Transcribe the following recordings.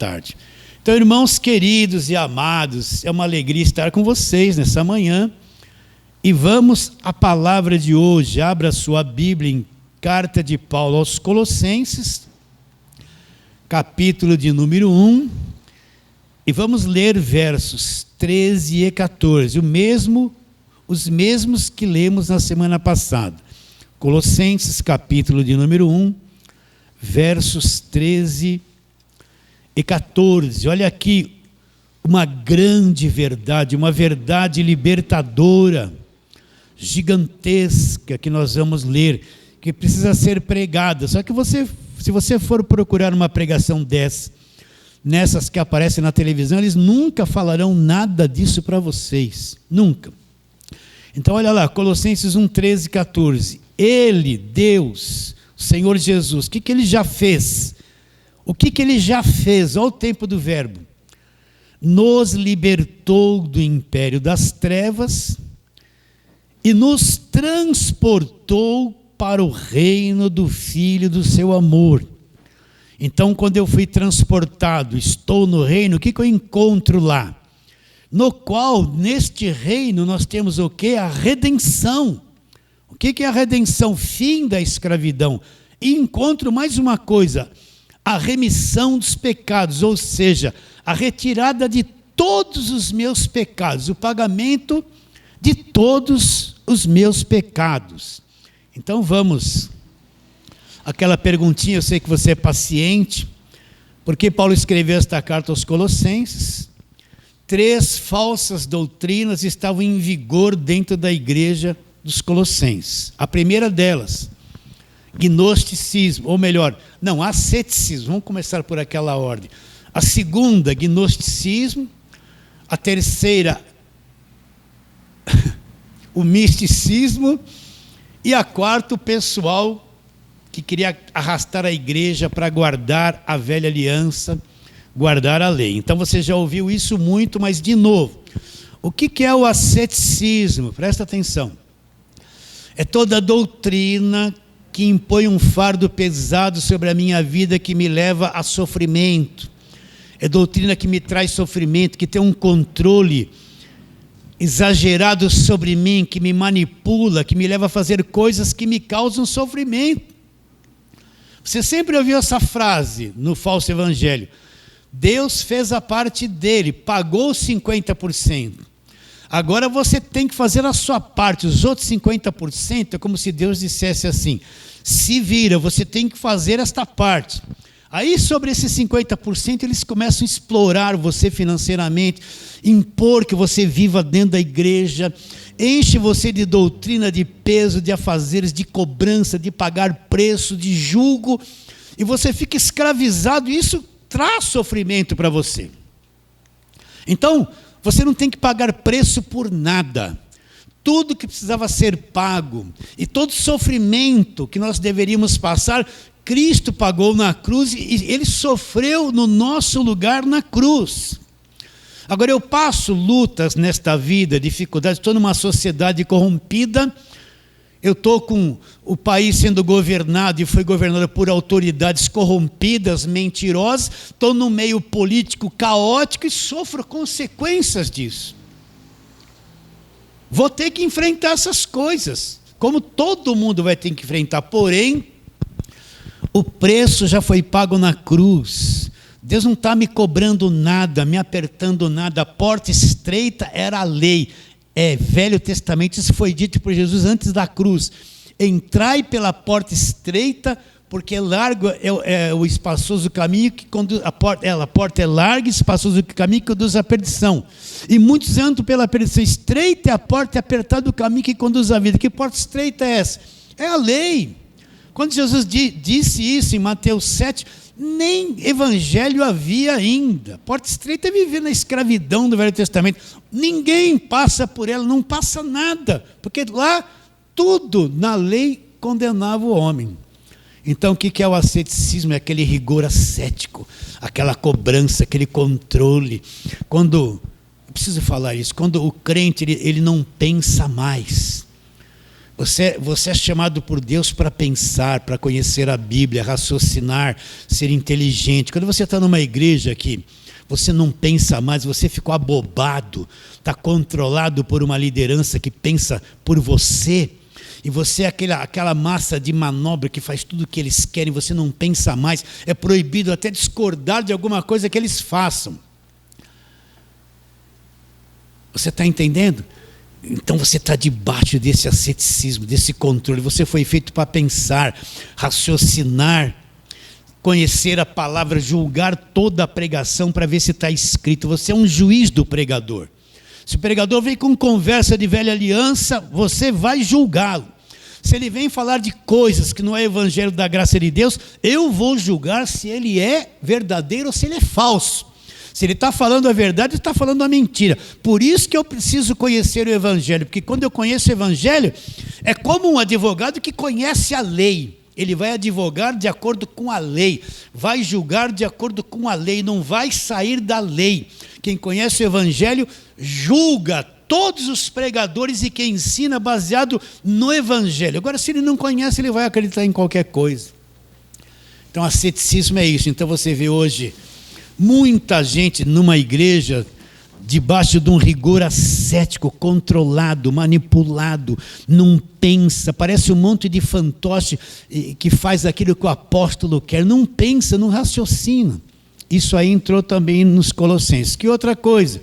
tarde. Então, irmãos queridos e amados, é uma alegria estar com vocês nessa manhã. E vamos à palavra de hoje. Abra sua Bíblia em Carta de Paulo aos Colossenses, capítulo de número 1. E vamos ler versos 13 e 14, os mesmos que lemos na semana passada. Colossenses, capítulo de número 1, versos 13 e 14. Olha aqui uma grande verdade, uma verdade libertadora, gigantesca, que nós vamos ler, que precisa ser pregada. Só que se você for procurar uma pregação nessas que aparecem na televisão, eles nunca falarão nada disso para vocês, nunca. Então olha lá, Colossenses 1, 13 e 14. Ele, Deus, o Senhor Jesus, o que ele já fez? O que ele já fez? Olha o tempo do verbo. Nos libertou do império das trevas e nos transportou para o reino do Filho do seu amor. Então, quando eu fui transportado, estou no reino, o que eu encontro lá? No qual, neste reino, nós temos o quê? A redenção. O que é a redenção? Fim da escravidão. E encontro mais uma coisa, a remissão dos pecados, ou seja, a retirada de todos os meus pecados, o pagamento de todos os meus pecados. Então vamos, aquela perguntinha, eu sei que você é paciente, porque Paulo escreveu esta carta aos Colossenses. 3 falsas doutrinas estavam em vigor dentro da igreja dos Colossenses. A primeira delas, gnosticismo, ou melhor, não, asceticismo, vamos começar por aquela ordem. A segunda, gnosticismo. A terceira, o misticismo. E a quarta, o pessoal que queria arrastar a igreja para guardar a velha aliança, guardar a lei. Então você já ouviu isso muito, mas de novo, o que é o asceticismo? Presta atenção. É toda a doutrina que impõe um fardo pesado sobre a minha vida, que me leva a sofrimento. É doutrina que me traz sofrimento, que tem um controle exagerado sobre mim, que me manipula, que me leva a fazer coisas que me causam sofrimento. Você sempre ouviu essa frase no falso evangelho: Deus fez a parte dele, pagou 50%. Agora você tem que fazer a sua parte, os outros 50% é como se Deus dissesse assim: se vira, você tem que fazer esta parte. Aí sobre esses 50% eles começam a explorar você financeiramente, impor que você viva dentro da igreja, enche você de doutrina, de peso, de afazeres, de cobrança, de pagar preço, de julgo, e você fica escravizado, e isso traz sofrimento para você. Então, você não tem que pagar preço por nada. Tudo que precisava ser pago e todo sofrimento que nós deveríamos passar, Cristo pagou na cruz e Ele sofreu no nosso lugar na cruz. Agora eu passo lutas nesta vida, dificuldades, estou numa sociedade corrompida, eu estou com o país sendo governado e foi governado por autoridades corrompidas, mentirosas, estou no meio político caótico e sofro consequências disso. Vou ter que enfrentar essas coisas, como todo mundo vai ter que enfrentar, porém, o preço já foi pago na cruz. Deus não está me cobrando nada, me apertando nada. A porta estreita era a lei. É Velho Testamento, isso foi dito por Jesus antes da cruz. Entrai pela porta estreita, porque largo é o espaçoso caminho que conduz, a porta é larga e espaçoso o caminho que conduz à perdição. E muitos andam pela perdição. Estreita é a porta e apertado o caminho que conduz à vida. Que porta estreita é essa? É a lei. Quando Jesus disse isso em Mateus 7, nem evangelho havia ainda. Porta estreita é viver na escravidão do Velho Testamento. Ninguém passa por ela, não passa nada, porque lá tudo na lei condenava o homem. Então o que é o asceticismo? É aquele rigor ascético, aquela cobrança, aquele controle. Eu preciso falar isso, quando o crente ele não pensa mais. Você é chamado por Deus para pensar, para conhecer a Bíblia, raciocinar, ser inteligente. Quando você está numa igreja aqui, você não pensa mais, você ficou abobado, está controlado por uma liderança que pensa por você, e você é aquela massa de manobra que faz tudo o que eles querem, você não pensa mais, é proibido até discordar de alguma coisa que eles façam. Você está entendendo? Então você está debaixo desse asceticismo, desse controle. Você foi feito para pensar, raciocinar, conhecer a palavra, julgar toda a pregação para ver se está escrito. Você é um juiz do pregador. Se o pregador vem com conversa de velha aliança, você vai julgá-lo. Se ele vem falar de coisas que não é evangelho da graça de Deus, eu vou julgar se ele é verdadeiro ou se ele é falso. Se ele está falando a verdade, está falando a mentira. Por isso que eu preciso conhecer o evangelho, porque quando eu conheço o evangelho, é como um advogado que conhece a lei. Ele vai advogar de acordo com a lei, vai julgar de acordo com a lei, não vai sair da lei. Quem conhece o evangelho julga todos os pregadores e quem ensina baseado no evangelho. Agora, se ele não conhece, ele vai acreditar em qualquer coisa. Então, asceticismo é isso. Então, você vê hoje muita gente numa igreja debaixo de um rigor ascético, controlado, manipulado, não pensa, parece um monte de fantoche que faz aquilo que o apóstolo quer, não pensa, não raciocina. Isso aí entrou também nos Colossenses. Que outra coisa?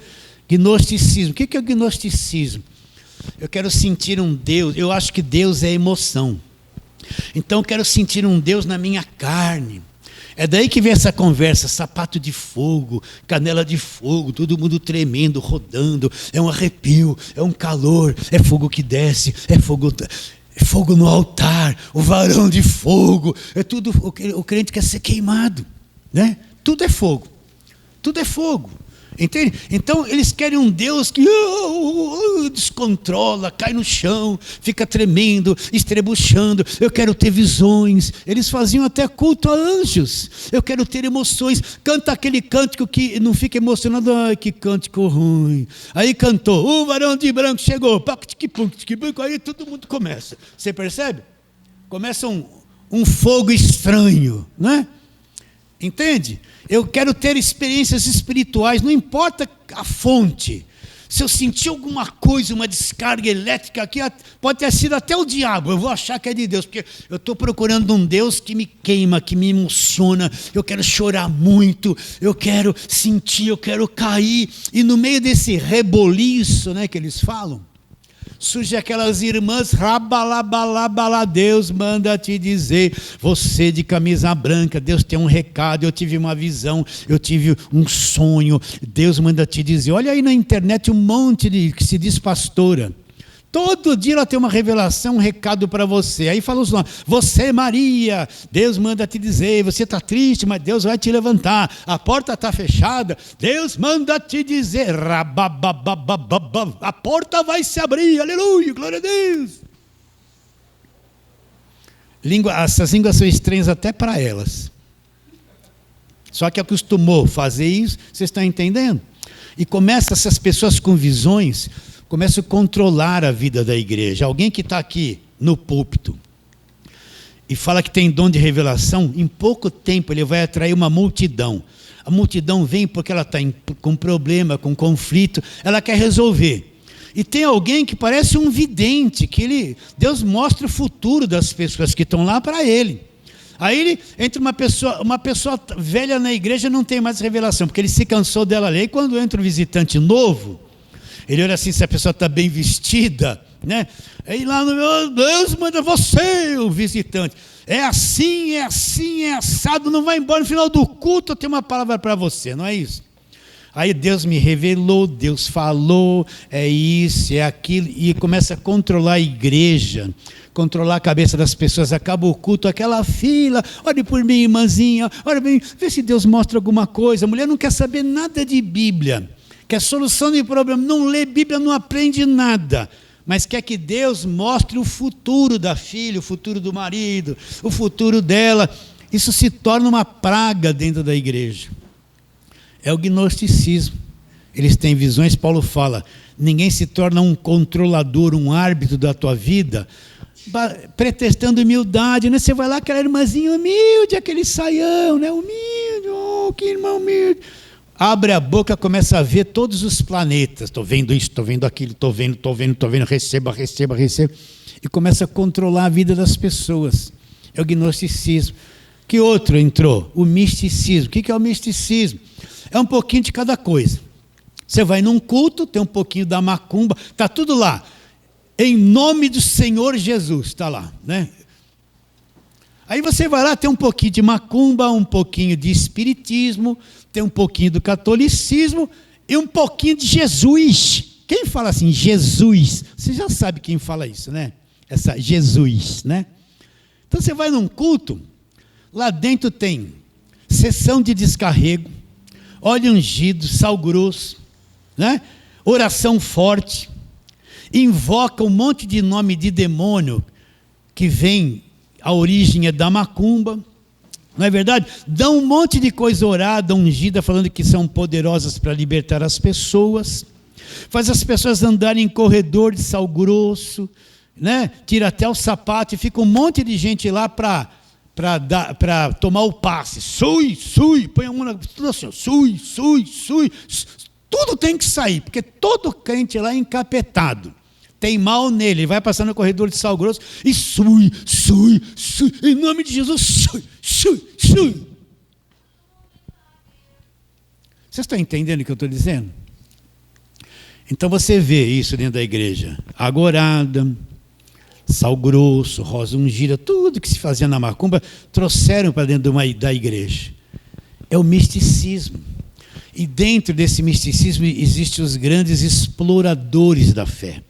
Gnosticismo. O que é o gnosticismo? Eu quero sentir um Deus, eu acho que Deus é emoção. Então eu quero sentir um Deus na minha carne. É daí que vem essa conversa, sapato de fogo, canela de fogo, todo mundo tremendo, rodando, é um arrepio, é um calor, é fogo que desce, é fogo no altar, o varão de fogo, é tudo, o crente quer ser queimado, né? Tudo é fogo, entende? Então eles querem um Deus que descontrola, cai no chão, fica tremendo, estrebuchando. Eu quero ter visões. Eles faziam até culto a anjos. Eu quero ter emoções. Canta aquele cântico que não fica emocionado. Ai, que cântico ruim. Aí cantou, o varão de branco chegou, aí todo mundo começa. Você percebe? Começa um fogo estranho, não é? Entende? Eu quero ter experiências espirituais, não importa a fonte. Se eu sentir alguma coisa, uma descarga elétrica aqui, pode ter sido até o diabo, eu vou achar que é de Deus, porque eu estou procurando um Deus que me queima, que me emociona, eu quero chorar muito, eu quero sentir, eu quero cair, e no meio desse reboliço, né, que eles falam, surge aquelas irmãs, rabalabalabala, Deus manda te dizer, você de camisa branca, Deus tem um recado, eu tive uma visão, eu tive um sonho, Deus manda te dizer. Olha aí na internet um monte de que se diz pastora. Todo dia ela tem uma revelação, um recado para você. Aí fala os nomes. Você, Maria, Deus manda te dizer, você está triste, mas Deus vai te levantar. A porta está fechada, Deus manda te dizer. A porta vai se abrir, aleluia, glória a Deus. Essas línguas são estranhas até para elas. Só que acostumou fazer isso, vocês estão entendendo? E começa essas pessoas com visões, começa a controlar a vida da igreja. Alguém que está aqui no púlpito e fala que tem dom de revelação, em pouco tempo ele vai atrair uma multidão. A multidão vem porque ela está com problema, com conflito, ela quer resolver. E tem alguém que parece um vidente, que Deus mostra o futuro das pessoas que estão lá para ele. Aí entra uma pessoa velha na igreja, não tem mais revelação, porque ele se cansou dela ali. E quando entra um visitante novo, ele olha assim, se a pessoa está bem vestida, né? Aí lá no meu Deus manda você, o visitante. É assim, é assado, não vai embora. No final do culto eu tenho uma palavra para você, não é isso? Aí Deus me revelou, Deus falou, é isso, é aquilo, e começa a controlar a igreja, controlar a cabeça das pessoas. Acaba o culto, aquela fila, olhe por mim, irmãzinha, olha bem, vê se Deus mostra alguma coisa. A mulher não quer saber nada de Bíblia, quer solução de problema, não lê Bíblia, não aprende nada, mas quer que Deus mostre o futuro da filha, o futuro do marido, o futuro dela. Isso se torna uma praga dentro da igreja. É o gnosticismo. eles têm visões. Paulo fala, ninguém se torna um controlador, um árbitro da tua vida, pretextando humildade, né? Você vai lá, aquela irmãzinha humilde, aquele saião, né? Humilde, oh, que irmão humilde. Abre a boca, começa a ver todos os planetas. Estou vendo isso, estou vendo aquilo, estou vendo, receba. E começa a controlar a vida das pessoas. É o gnosticismo. Que outro entrou? O misticismo. O que é o misticismo? É um pouquinho de cada coisa. Você vai num culto, tem um pouquinho da macumba, está tudo lá. Em nome do Senhor Jesus, está lá, né? Aí você vai lá, tem um pouquinho de macumba, um pouquinho de espiritismo, tem um pouquinho do catolicismo e um pouquinho de Jesus. Quem fala assim, Jesus? Você já sabe quem fala isso, né? Essa Jesus, né? Então você vai num culto, lá dentro tem sessão de descarrego, óleo ungido, sal grosso, né? Oração forte, invoca um monte de nome de demônio que vem, a origem é da macumba, não é verdade? Dá um monte de coisa orada, ungida, falando que são poderosas para libertar as pessoas, faz as pessoas andarem em corredor de sal grosso, né? Tira até o sapato e fica um monte de gente lá para tomar o passe. Sui, põe a mão na... Tudo assim, sui. Tudo tem que sair, porque todo crente lá é encapetado. Tem mal nele, ele vai passar no corredor de sal grosso e sui, em nome de Jesus, sui. Vocês estão entendendo o que eu estou dizendo? Então você vê isso dentro da igreja. Agorada, sal grosso, rosa ungida, tudo que se fazia na macumba, trouxeram para dentro da igreja. É o misticismo. E dentro desse misticismo existem os grandes exploradores da fé.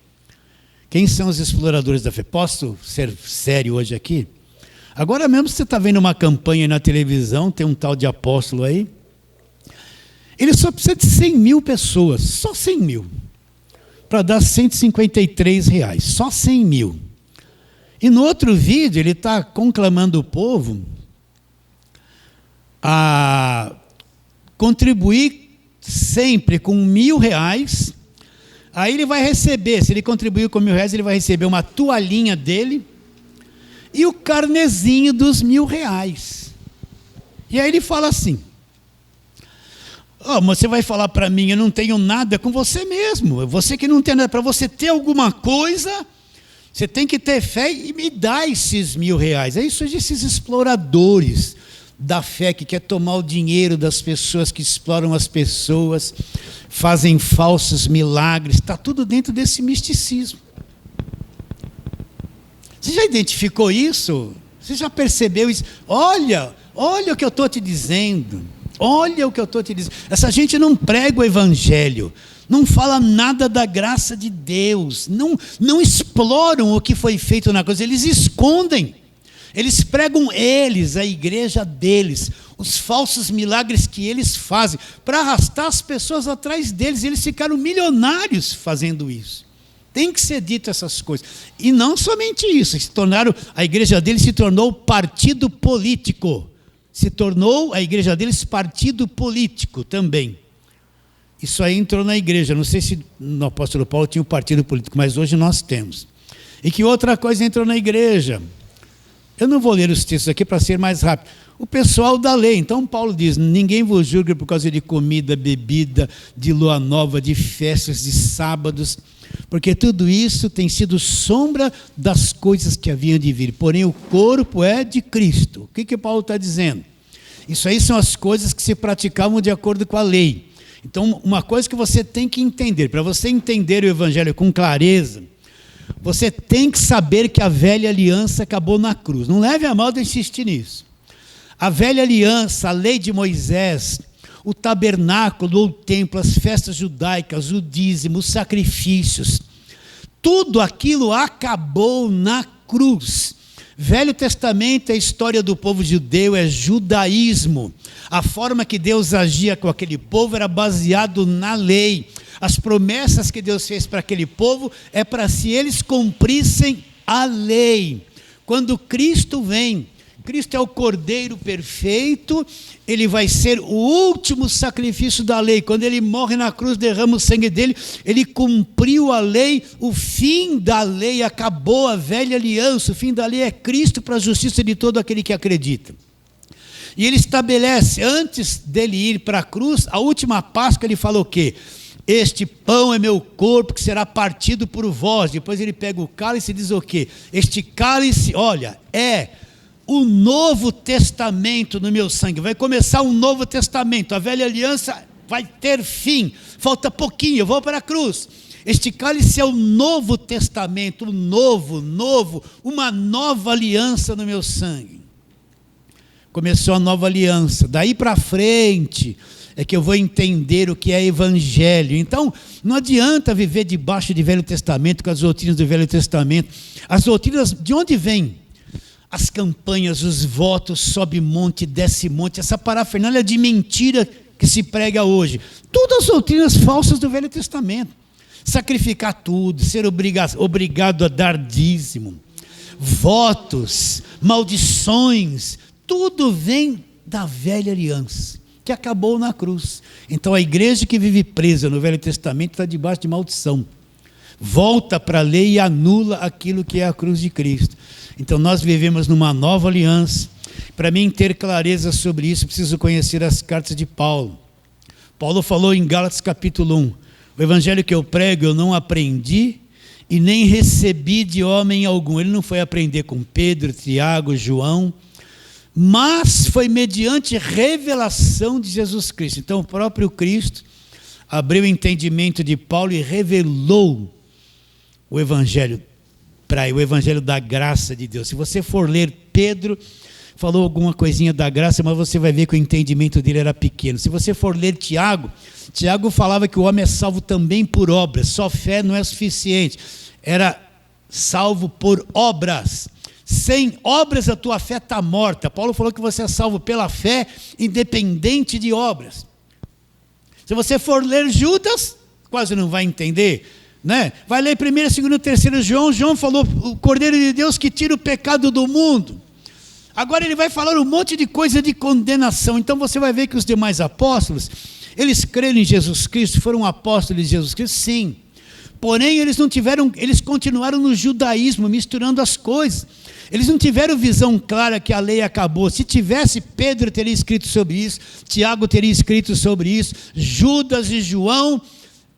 Quem são os exploradores da fé? Posso ser sério hoje aqui? Agora mesmo você está vendo uma campanha na televisão, tem um tal de apóstolo aí. Ele só precisa de 100 mil pessoas, só 100 mil, para dar R$153, só 100 mil. E no outro vídeo ele está conclamando o povo a contribuir sempre com R$1.000. Aí ele vai receber, se ele contribuir com R$1.000, ele vai receber uma toalhinha dele e o carnezinho dos R$1.000. E aí ele fala assim, mas você vai falar para mim, eu não tenho nada, com você mesmo, você que não tem nada, para você ter alguma coisa, você tem que ter fé e me dá esses R$1.000. É isso, esses exploradores da fé que quer tomar o dinheiro das pessoas, que exploram as pessoas, fazem falsos milagres, está tudo dentro desse misticismo. Você já identificou isso? Você já percebeu isso? Olha o que eu estou te dizendo. Olha o que eu estou te dizendo. Essa gente não prega o evangelho, não fala nada da graça de Deus, não exploram o que foi feito na cruz, eles escondem. Eles pregam a igreja deles, os falsos milagres que eles fazem, para arrastar as pessoas atrás deles. Eles ficaram milionários fazendo isso. Tem que ser dito essas coisas. E não somente isso, a igreja deles se tornou partido político. A igreja deles partido político também. Isso aí entrou na igreja. Não sei se no apóstolo Paulo tinha um partido político, mas hoje nós temos. E que outra coisa entrou na igreja? Eu não vou ler os textos aqui para ser mais rápido. O pessoal da lei. Então Paulo diz, ninguém vos julgue por causa de comida, bebida, de lua nova, de festas, de sábados, porque tudo isso tem sido sombra das coisas que haviam de vir. Porém o corpo é de Cristo. O que Paulo está dizendo? Isso aí são as coisas que se praticavam de acordo com a lei. Então uma coisa que você tem que entender, para você entender o evangelho com clareza, você tem que saber que a velha aliança acabou na cruz. Não leve a mal de insistir nisso. A velha aliança, a lei de Moisés, o tabernáculo, o templo, as festas judaicas, o dízimo, os sacrifícios, tudo aquilo acabou na cruz. Velho Testamento é a história do povo judeu, é judaísmo. A forma que Deus agia com aquele povo era baseado na lei. As promessas que Deus fez para aquele povo é para se eles cumprissem a lei. Quando Cristo vem, Cristo é o Cordeiro perfeito, ele vai ser o último sacrifício da lei. Quando ele morre na cruz, derrama o sangue dele, ele cumpriu a lei, o fim da lei, acabou a velha aliança, o fim da lei é Cristo para a justiça de todo aquele que acredita. E ele estabelece, antes dele ir para a cruz, a última Páscoa, ele falou o quê? Este pão é meu corpo que será partido por vós. Depois ele pega o cálice e diz o quê? Este cálice, olha, é o novo testamento no meu sangue. Vai começar um novo testamento. A velha aliança vai ter fim. Falta pouquinho, eu vou para a cruz. Este cálice é o novo testamento, uma nova aliança no meu sangue. Começou a nova aliança. Daí para frente é que eu vou entender o que é evangelho. Então, não adianta viver debaixo de Velho Testamento, com as doutrinas do Velho Testamento. As doutrinas, de onde vêm? As campanhas, os votos, sobe monte, desce monte, essa parafernália de mentira que se prega hoje. Todas as doutrinas falsas do Velho Testamento. Sacrificar tudo, ser obrigado a dar dízimo, votos, maldições, tudo vem da velha aliança, que acabou na cruz. Então a igreja que vive presa no Velho Testamento está debaixo de maldição. Volta para a lei e anula aquilo que é a cruz de Cristo. Então nós vivemos numa nova aliança. Para mim ter clareza sobre isso, preciso conhecer as cartas de Paulo. Paulo falou em Gálatas capítulo 1, o evangelho que eu prego eu não aprendi e nem recebi de homem algum. Ele não foi aprender com Pedro, Tiago, João, mas foi mediante revelação de Jesus Cristo. Então o próprio Cristo abriu o entendimento de Paulo e revelou o evangelho para ele, o evangelho da graça de Deus. Se você for ler Pedro, falou alguma coisinha da graça, mas você vai ver que o entendimento dele era pequeno. Se você for ler Tiago, Tiago falava que o homem é salvo também por obras, só fé não é suficiente, era salvo por obras. Sem obras a tua fé está morta. Paulo falou que você é salvo pela fé, independente de obras. Se você for ler Judas, quase não vai entender, né? Vai ler 1º, 2º, 3º João. João falou o Cordeiro de Deus que tira o pecado do mundo. Agora ele vai falar um monte de coisa de condenação. Então você vai ver que os demais apóstolos, eles creram em Jesus Cristo, foram apóstolos de Jesus Cristo, sim. Porém eles continuaram no judaísmo, misturando as coisas. Eles não tiveram visão clara que a lei acabou. Se tivesse, Pedro teria escrito sobre isso, Tiago teria escrito sobre isso, Judas e João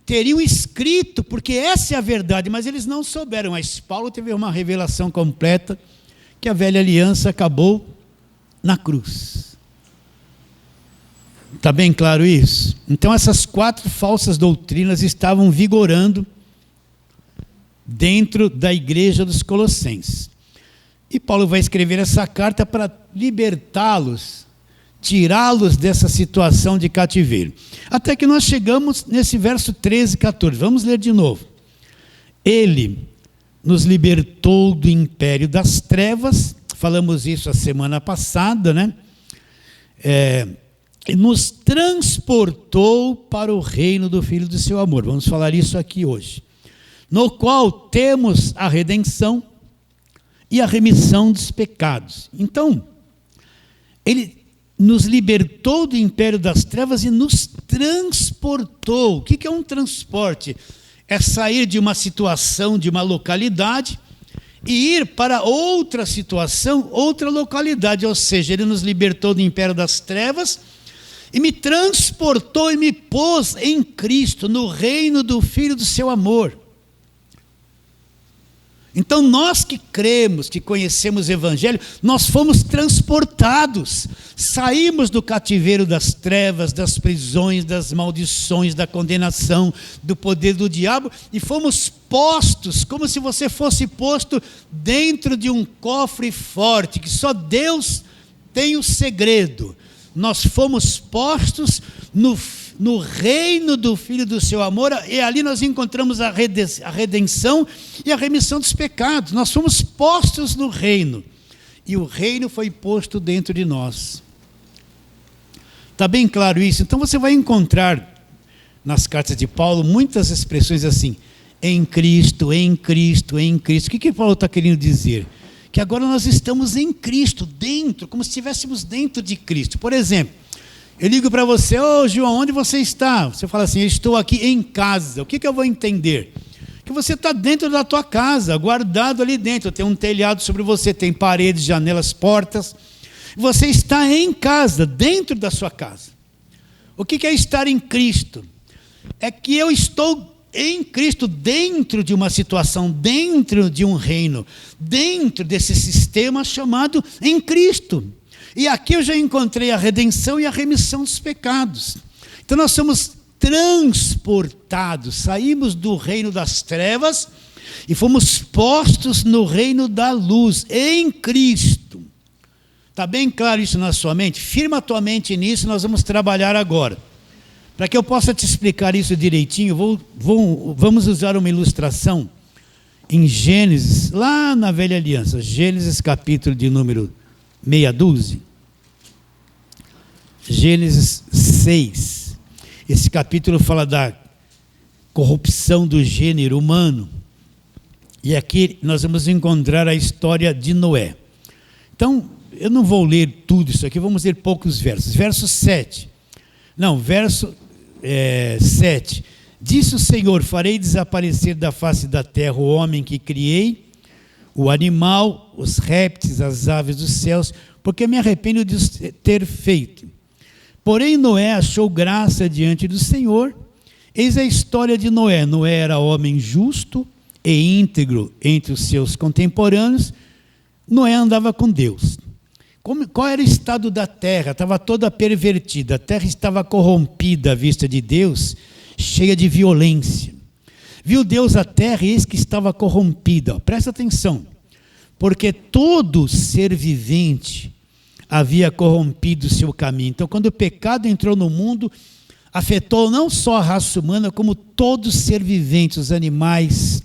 teriam escrito, porque essa é a verdade, mas eles não souberam. Mas Paulo teve uma revelação completa, que a velha aliança acabou na cruz. Está bem claro isso? Então essas 4 falsas doutrinas estavam vigorando dentro da igreja dos Colossenses. E Paulo vai escrever essa carta para libertá-los, tirá-los dessa situação de cativeiro. Até que nós chegamos nesse verso 13 e 14. Vamos ler de novo. Ele nos libertou do império das trevas, falamos isso a semana passada, né? E nos transportou para o reino do Filho do seu amor. Vamos falar isso aqui hoje. No qual temos a redenção e a remissão dos pecados. Então, ele nos libertou do império das trevas e nos transportou. O que é um transporte? É sair de uma situação, de uma localidade, e ir para outra situação, outra localidade. Ou seja, ele nos libertou do império das trevas e me transportou e me pôs em Cristo, no reino do Filho do seu amor. Então nós que cremos, que conhecemos o Evangelho, nós fomos transportados, saímos do cativeiro das trevas, das prisões, das maldições, da condenação, do poder do diabo, e fomos postos, como se você fosse posto dentro de um cofre forte, que só Deus tem o segredo. Nós fomos postos no reino do Filho do seu amor, e ali nós encontramos a redenção e a remissão dos pecados. Nós fomos postos no reino, e o reino foi posto dentro de nós. Está bem claro isso? Então você vai encontrar nas cartas de Paulo muitas expressões assim, em Cristo, em Cristo, em Cristo. O que Paulo está querendo dizer? que agora nós estamos em Cristo, dentro, como se estivéssemos dentro de Cristo. Por exemplo, eu ligo para você: ô João, onde você está? Você fala assim: eu estou aqui em casa. O que eu vou entender? Que você está dentro da tua casa, guardado ali dentro. Tem um telhado sobre você, tem paredes, janelas, portas. Você está em casa, dentro da sua casa. O que é estar em Cristo? É que eu estou em Cristo, dentro de uma situação, dentro de um reino, dentro desse sistema chamado em Cristo. E aqui eu já encontrei a redenção e a remissão dos pecados. Então nós somos transportados, saímos do reino das trevas e fomos postos no reino da luz, em Cristo. Está bem claro isso na sua mente? Firma a tua mente nisso, nós vamos trabalhar agora. Para que eu possa te explicar isso direitinho, vamos usar uma ilustração em Gênesis, lá na Velha Aliança, Gênesis capítulo de número meia dúzia, Gênesis 6. Esse capítulo fala da corrupção do gênero humano. E aqui nós vamos encontrar a história de Noé. Então, eu não vou ler tudo isso aqui, vamos ler poucos versos. Verso 7. Verso 7. Disse o Senhor: farei desaparecer da face da terra o homem que criei, o animal, os répteis, as aves dos céus, porque me arrependo de os ter feito. Porém Noé achou graça diante do Senhor. Eis a história de Noé. Noé era homem justo e íntegro entre os seus contemporâneos. Noé andava com Deus. Qual era o estado da terra? Estava toda pervertida. A terra estava corrompida à vista de Deus, cheia de violência. Viu Deus a terra e eis que estava corrompida. Presta atenção. Porque todo ser vivente havia corrompido o seu caminho. Então, quando o pecado entrou no mundo, afetou não só a raça humana, como todo ser vivente, os animais,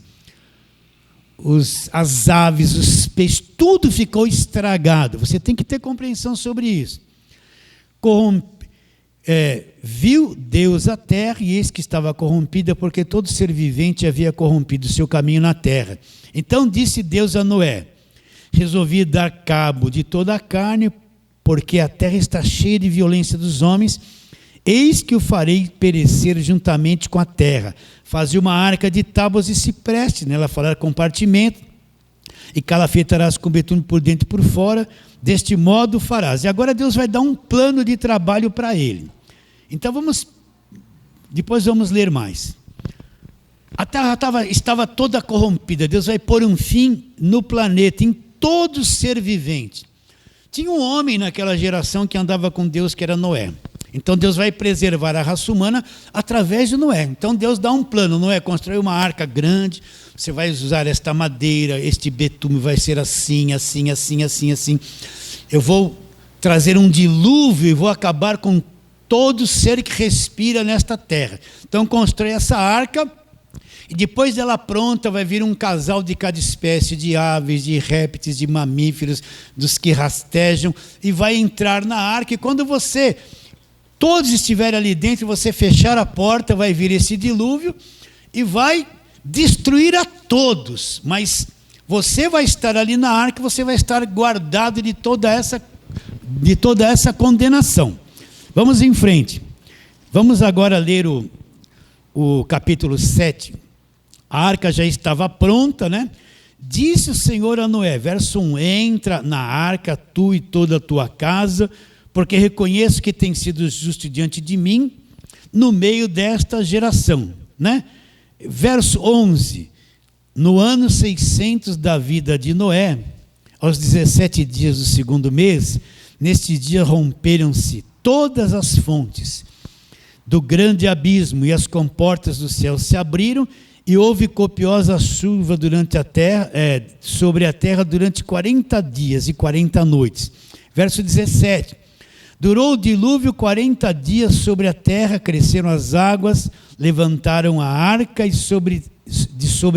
as aves, os peixes, tudo ficou estragado. Você tem que ter compreensão sobre isso. Viu Deus a terra e eis que estava corrompida, porque todo ser vivente havia corrompido o seu caminho na terra. Então disse Deus a Noé: resolvi dar cabo de toda a carne, porque a terra está cheia de violência dos homens. Eis que o farei perecer juntamente com a terra. Fazia uma arca de tábuas e cipreste, nela fará compartimento, e calafetarás com betume por dentro e por fora, deste modo farás. E agora Deus vai dar um plano de trabalho para ele. Então depois vamos ler mais. A terra estava toda corrompida. Deus vai pôr um fim no planeta, em todo ser vivente. Tinha um homem naquela geração que andava com Deus, que era Noé. Então Deus vai preservar a raça humana através de Noé. Então Deus dá um plano: Noé, constrói uma arca grande, você vai usar esta madeira, este betume vai ser assim, assim, assim, assim, assim. Eu vou trazer um dilúvio e vou acabar com todo ser que respira nesta terra. Então constrói essa arca, e depois dela pronta vai vir um casal de cada espécie, de aves, de répteis, de mamíferos, dos que rastejam, e vai entrar na arca. E quando todos estiverem ali dentro, você fechar a porta, vai vir esse dilúvio e vai destruir a todos. Mas você vai estar ali na arca, você vai estar guardado de toda essa condenação. Vamos em frente. Vamos agora ler o capítulo 7. A arca já estava pronta, né? Disse o Senhor a Noé, verso 1: entra na arca, tu e toda a tua casa, porque reconheço que tem sido justo diante de mim no meio desta geração, né? Verso 11: no ano 600 da vida de Noé, aos 17 dias do segundo mês, neste dia romperam-se todas as fontes do grande abismo, e as comportas do céu se abriram, e houve copiosa chuva sobre a terra durante 40 dias e 40 noites. Verso 17: durou o dilúvio 40 dias sobre a terra, cresceram as águas, levantaram a arca sobre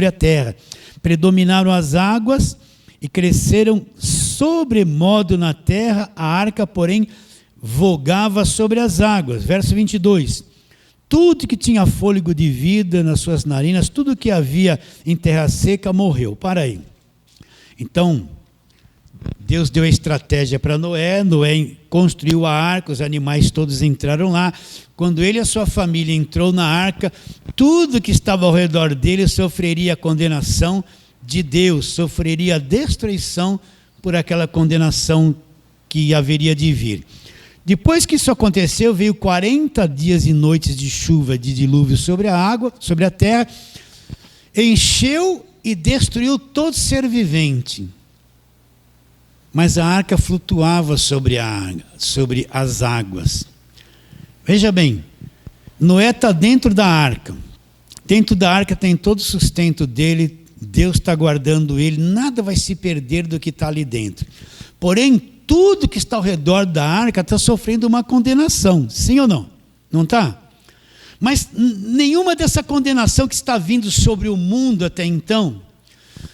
a terra. Predominaram as águas e cresceram sobremodo na terra, a arca, porém, vogava sobre as águas. Verso 22: tudo que tinha fôlego de vida nas suas narinas, tudo que havia em terra seca morreu. Para aí. Então, Deus deu a estratégia para Noé. Noé construiu a arca, os animais todos entraram lá. Quando ele e a sua família entrou na arca, tudo que estava ao redor dele sofreria a condenação de Deus, sofreria a destruição por aquela condenação que haveria de vir. Depois que isso aconteceu, veio 40 dias e noites de chuva, de dilúvio sobre a água, sobre a terra, encheu e destruiu todo ser vivente. Mas a arca flutuava sobre as águas. Veja bem, Noé está dentro da arca. Dentro da arca tem todo o sustento dele, Deus está guardando ele, nada vai se perder do que está ali dentro. Porém, tudo que está ao redor da arca está sofrendo uma condenação, sim ou não? Não está? Mas nenhuma dessa condenação que está vindo sobre o mundo até então,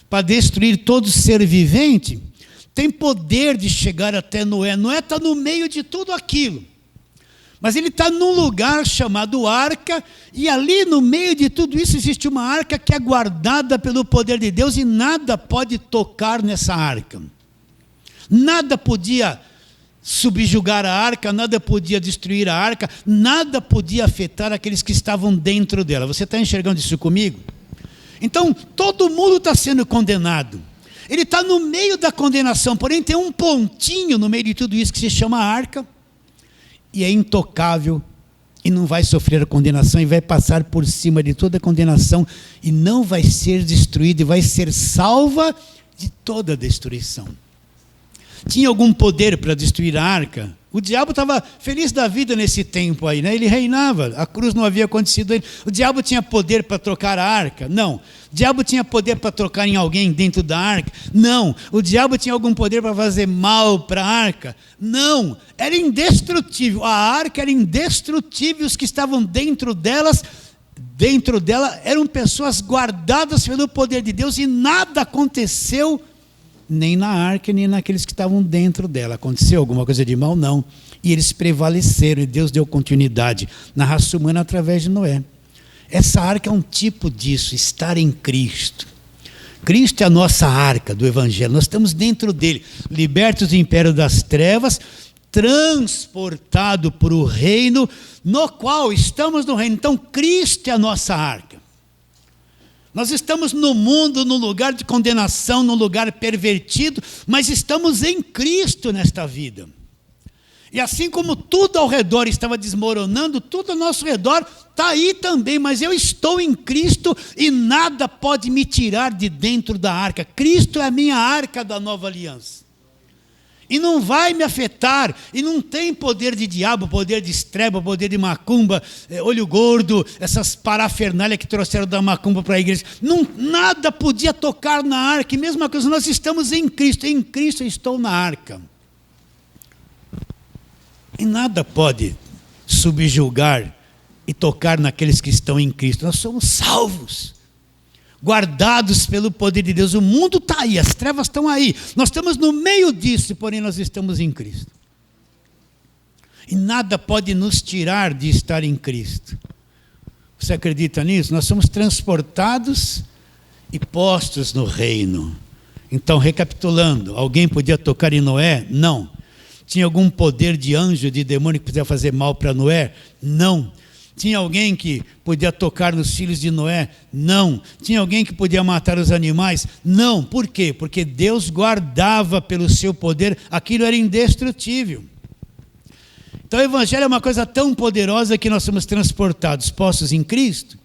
para destruir todo ser vivente, tem poder de chegar até Noé. Noé está no meio de tudo aquilo. Mas ele está num lugar chamado arca, e ali no meio de tudo isso existe uma arca que é guardada pelo poder de Deus, e nada pode tocar nessa arca. Nada podia subjugar a arca, nada podia destruir a arca, nada podia afetar aqueles que estavam dentro dela. Você está enxergando isso comigo? Então, todo mundo está sendo condenado. Ele está no meio da condenação, porém tem um pontinho no meio de tudo isso que se chama arca, e é intocável, e não vai sofrer a condenação, e vai passar por cima de toda a condenação, e não vai ser destruída, e vai ser salva de toda a destruição. Tinha algum poder para destruir a arca? O diabo estava feliz da vida nesse tempo aí, né? Ele reinava, a cruz não havia acontecido ainda. O diabo tinha poder para trocar a arca? Não. O diabo tinha poder para trocar em alguém dentro da arca? Não. O diabo tinha algum poder para fazer mal para a arca? Não. Era indestrutível, a arca era indestrutível, os que estavam dentro dela eram pessoas guardadas pelo poder de Deus, e nada aconteceu nem na arca, nem naqueles que estavam dentro dela. Aconteceu alguma coisa de mal? Não. E eles prevaleceram, e Deus deu continuidade na raça humana através de Noé. Essa arca é um tipo disso, estar em Cristo. Cristo é a nossa arca do Evangelho, nós estamos dentro dele, libertos do império das trevas, transportado para o reino, no qual estamos no reino. Então, Cristo é a nossa arca. Nós estamos no mundo, no lugar de condenação, no lugar pervertido, mas estamos em Cristo nesta vida. E assim como tudo ao redor estava desmoronando, tudo ao nosso redor está aí também, mas eu estou em Cristo e nada pode me tirar de dentro da arca. Cristo é a minha arca da nova aliança. E não vai me afetar, e não tem poder de diabo, poder de estreba, poder de macumba, olho gordo, essas parafernálias que trouxeram da macumba para a igreja. Não, nada podia tocar na arca, e mesma coisa, nós estamos em Cristo eu estou na arca. E nada pode subjugar e tocar naqueles que estão em Cristo. Nós somos salvos, guardados pelo poder de Deus. O mundo está aí, as trevas estão aí, nós estamos no meio disso, porém nós estamos em Cristo. E nada pode nos tirar de estar em Cristo. Você acredita nisso? Nós somos transportados e postos no reino. Então, recapitulando, alguém podia tocar em Noé? Não. Tinha algum poder de anjo, de demônio que podia fazer mal para Noé? Não. Tinha alguém que podia tocar nos filhos de Noé? Não. Tinha alguém que podia matar os animais? Não. Por quê? Porque Deus guardava pelo seu poder, aquilo era indestrutível. Então o Evangelho é uma coisa tão poderosa que nós somos transportados, postos em Cristo.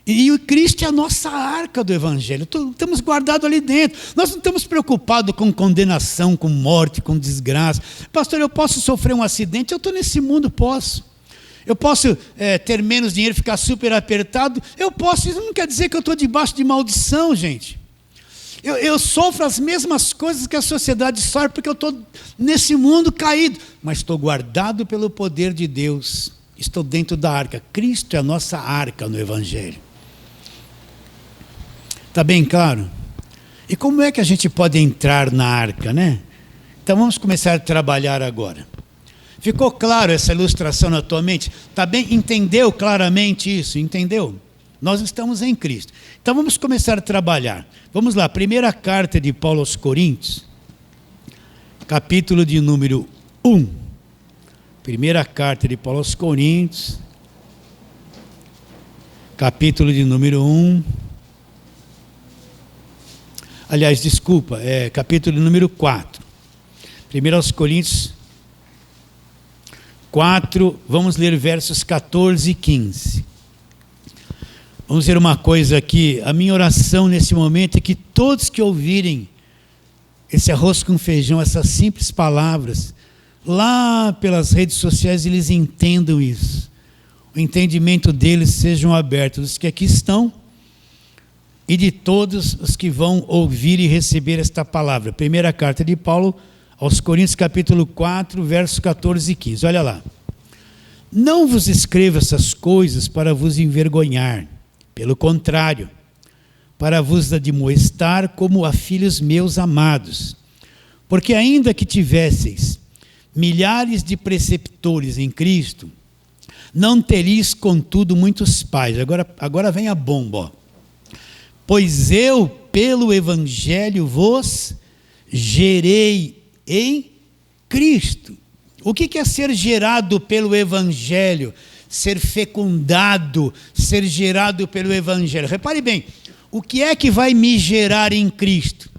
E o Cristo é a nossa arca do Evangelho, estamos guardados ali dentro. Nós não estamos preocupados com condenação, com morte, com desgraça. Pastor, eu posso sofrer um acidente? Eu estou nesse mundo, posso. Eu posso ter menos dinheiro, ficar super apertado? Eu posso, isso não quer dizer que eu estou debaixo de maldição, gente. Eu sofro as mesmas coisas que a sociedade sofre, porque eu estou nesse mundo caído, mas estou guardado pelo poder de Deus, estou dentro da arca. Cristo é a nossa arca no Evangelho. Está bem claro? E como é que a gente pode entrar na arca, né? Então vamos começar a trabalhar agora. Ficou claro essa ilustração na tua mente? Está bem? Entendeu claramente isso? Entendeu? Nós estamos em Cristo. Então vamos começar a trabalhar. Vamos lá, primeira carta de Paulo aos Coríntios. capítulo de número 1. Primeira carta de Paulo aos Coríntios, capítulo de número 1. Aliás, desculpa, capítulo de número 4. Primeiro aos Coríntios 4, vamos ler versos 14 e 15. Vamos ver uma coisa aqui. A minha oração nesse momento é que todos que ouvirem esse arroz com feijão, essas simples palavras, lá pelas redes sociais, eles entendam isso. O entendimento deles sejam abertos, os que aqui estão e de todos os que vão ouvir e receber esta palavra. Primeira carta de Paulo aos Coríntios, capítulo 4, versos 14 e 15. Olha lá. Não vos escrevo essas coisas para vos envergonhar. Pelo contrário, para vos admoestar como a filhos meus amados. Porque ainda que tivesseis milhares de preceptores em Cristo, não teríeis, contudo, muitos pais. Agora vem a bomba. Ó. Pois eu, pelo Evangelho, vos gerei em Cristo. O que é ser gerado pelo Evangelho? Ser fecundado, ser gerado pelo Evangelho. Repare bem, o que é que vai me gerar em Cristo?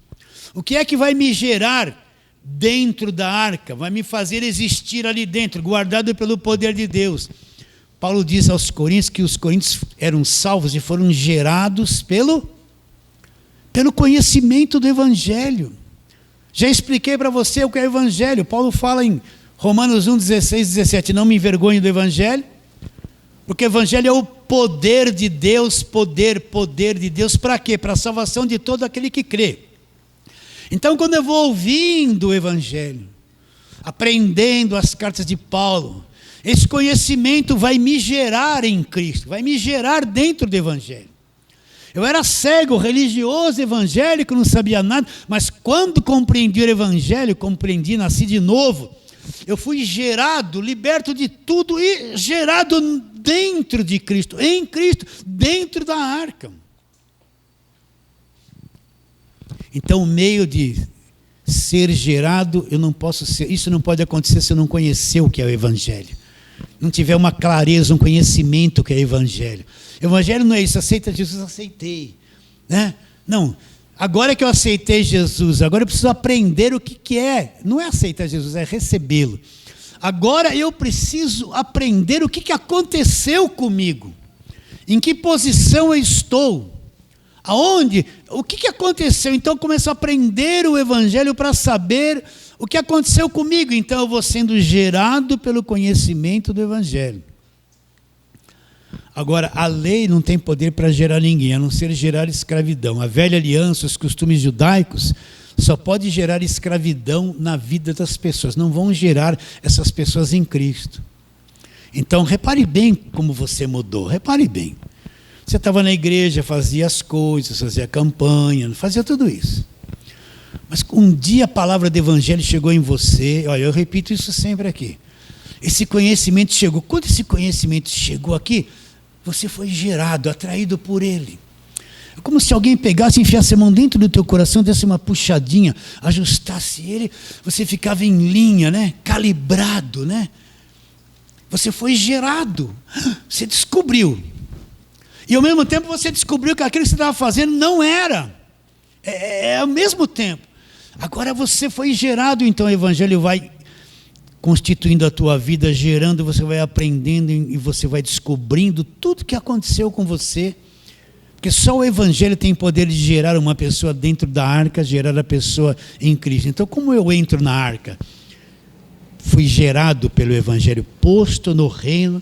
O que é que vai me gerar dentro da arca? Vai me fazer existir ali dentro, guardado pelo poder de Deus. Paulo diz aos Coríntios que os coríntios eram salvos e foram gerados pelo conhecimento do Evangelho. Já expliquei para você o que é o Evangelho. Paulo fala em Romanos 1, 16, 17, não me envergonhe do Evangelho, porque o Evangelho é o poder de Deus, poder de Deus, para quê? Para a salvação de todo aquele que crê. Então, quando eu vou ouvindo o Evangelho, aprendendo as cartas de Paulo, esse conhecimento vai me gerar em Cristo, vai me gerar dentro do Evangelho. Eu era cego, religioso, evangélico, não sabia nada, mas quando compreendi o Evangelho, nasci de novo, eu fui gerado, liberto de tudo e gerado dentro de Cristo, em Cristo, dentro da arca. Então, o meio de ser gerado, eu não posso ser, isso não pode acontecer se eu não conhecer o que é o Evangelho. Não tiver uma clareza, um conhecimento que é o Evangelho. O Evangelho não é isso, aceita Jesus, aceitei. Né? Não, agora que eu aceitei Jesus, agora eu preciso aprender o que é. Não é aceitar Jesus, é recebê-lo. Agora eu preciso aprender o que aconteceu comigo. Em que posição eu estou. Aonde? O que aconteceu? Então eu começo a aprender o Evangelho para saber o que aconteceu comigo. Então eu vou sendo gerado pelo conhecimento do Evangelho. Agora, a lei não tem poder para gerar ninguém, a não ser gerar escravidão. A velha aliança, os costumes judaicos, só pode gerar escravidão na vida das pessoas. Não vão gerar essas pessoas em Cristo. Então, repare bem como você mudou. Repare bem. Você estava na igreja, fazia as coisas, fazia campanha, fazia tudo isso. Mas um dia a palavra do Evangelho chegou em você. Olha, eu repito isso sempre aqui. Esse conhecimento chegou. Quando esse conhecimento chegou aqui, você foi gerado, atraído por ele. É como se alguém pegasse e enfiasse a mão dentro do teu coração, desse uma puxadinha, ajustasse ele, você ficava em linha, né? Calibrado, né? Você foi gerado, você descobriu. E ao mesmo tempo você descobriu que aquilo que você estava fazendo não era. É ao mesmo tempo. Agora você foi gerado, então o Evangelho vai constituindo a tua vida, gerando, você vai aprendendo e você vai descobrindo tudo que aconteceu com você. Porque só o Evangelho tem poder de gerar uma pessoa dentro da arca, gerar a pessoa em Cristo. Então, como eu entro na arca? Fui gerado pelo Evangelho, posto no reino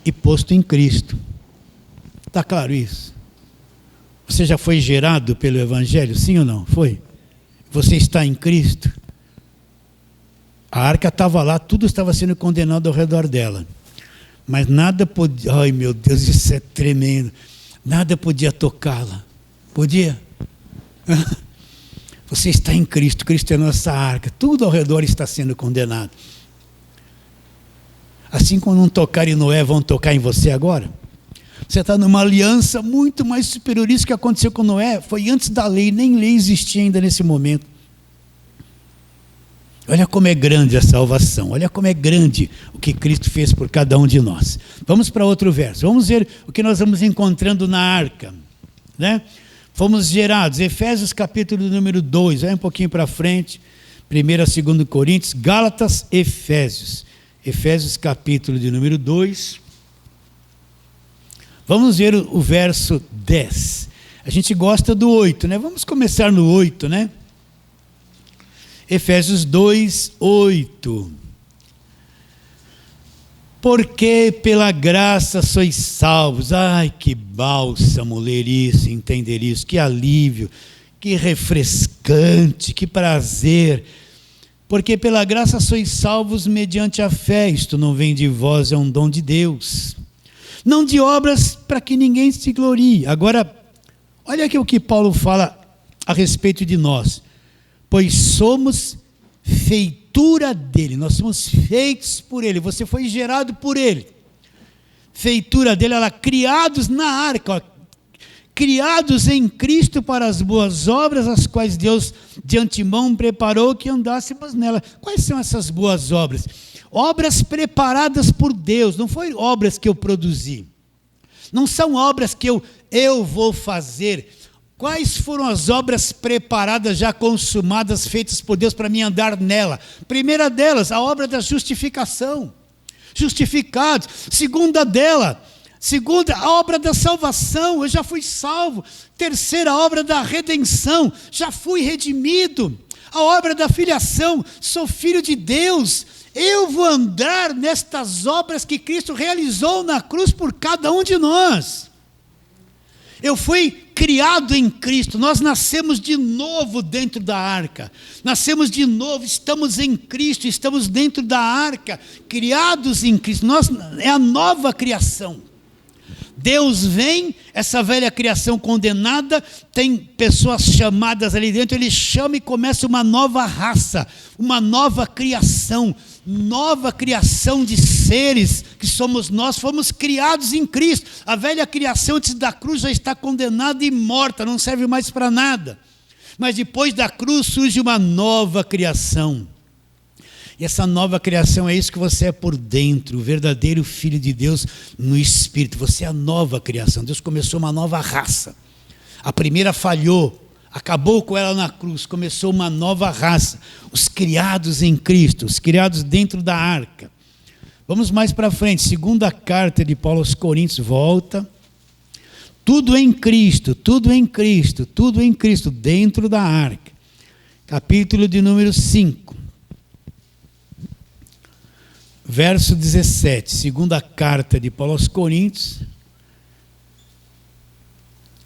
e posto em Cristo. Está claro isso? Você já foi gerado pelo Evangelho, sim ou não? Foi? Você está em Cristo? A arca estava lá, tudo estava sendo condenado ao redor dela. Mas nada podia... Ai, meu Deus, isso é tremendo. Nada podia tocá-la. Podia? Você está em Cristo, Cristo é a nossa arca. Tudo ao redor está sendo condenado. Assim como não tocaram em Noé, vão tocar em você agora? Você está numa aliança muito mais superior. Isso que aconteceu com Noé foi antes da lei, nem lei existia ainda nesse momento. Olha como é grande a salvação, olha como é grande o que Cristo fez por cada um de nós. Vamos para outro verso, vamos ver o que nós vamos encontrando na arca, né? Fomos gerados, Efésios capítulo número 2, vai um pouquinho para frente, 1º a 2º Coríntios, Gálatas, Efésios. Efésios capítulo de número 2. Vamos ver o verso 10. A gente gosta do 8, né? Vamos começar no 8, né? Efésios 2, 8. Porque pela graça sois salvos. Ai, que bálsamo ler isso, entender isso, que alívio, que refrescante, que prazer. Porque pela graça sois salvos mediante a fé. Isto não vem de vós, é um dom de Deus. Não de obras para que ninguém se glorie. Agora, olha aqui o que Paulo fala a respeito de nós. Pois somos feitura dele, nós somos feitos por ele, você foi gerado por ele. Feitura dele, criados na arca, ó, criados em Cristo para as boas obras, as quais Deus de antemão preparou que andássemos nela. Quais são essas boas obras? Obras preparadas por Deus, não foram obras que eu produzi, não são obras que eu vou fazer. Quais foram as obras preparadas, já consumadas, feitas por Deus para mim andar nela? Primeira delas, a obra da justificação. Justificados. Segunda, a obra da salvação, eu já fui salvo. Terceira, a obra da redenção, já fui redimido. A obra da filiação, sou filho de Deus. Eu vou andar nestas obras que Cristo realizou na cruz por cada um de nós. Eu fui criado em Cristo, nós nascemos de novo dentro da arca, nascemos de novo, estamos em Cristo, estamos dentro da arca, criados em Cristo, é a nova criação. Deus vem, essa velha criação condenada, tem pessoas chamadas ali dentro, ele chama e começa uma nova raça, uma nova criação de seres que somos nós, fomos criados em Cristo. A velha criação antes da cruz já está condenada e morta, não serve mais para nada. Mas depois da cruz surge uma nova criação. E essa nova criação é isso que você é por dentro, o verdadeiro Filho de Deus no Espírito. Você é a nova criação. Deus começou uma nova raça. A primeira falhou, acabou com ela na cruz, começou uma nova raça. Os criados em Cristo, os criados dentro da arca. Vamos mais para frente, segunda carta de Paulo aos Coríntios, volta. Tudo em Cristo, tudo em Cristo, tudo em Cristo, dentro da arca. Capítulo de número 5. Verso 17, segunda carta de Paulo aos Coríntios,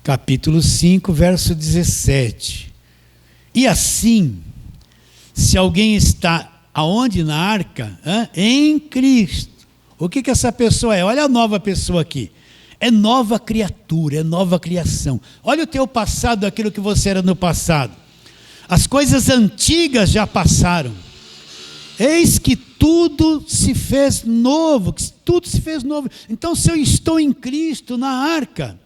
capítulo 5, verso 17. E assim, se alguém está aonde na arca? Em Cristo. O que essa pessoa é? Olha a nova pessoa aqui. É nova criatura, é nova criação. Olha o teu passado, aquilo que você era no passado. As coisas antigas já passaram. Eis que tudo se fez novo, Então, se eu estou em Cristo, na arca,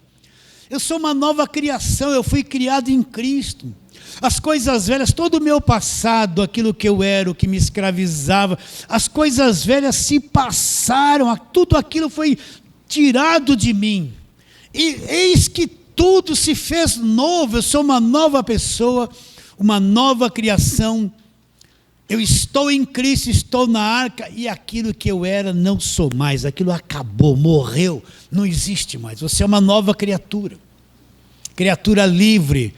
eu sou uma nova criação, eu fui criado em Cristo. As coisas velhas, todo o meu passado, aquilo que eu era, o que me escravizava, as coisas velhas se passaram, tudo aquilo foi tirado de mim. E eis que tudo se fez novo, eu sou uma nova pessoa, uma nova criação. Eu estou em Cristo, estou na arca, e aquilo que eu era não sou mais, aquilo acabou, morreu, não existe mais. Você é uma nova criatura, criatura livre,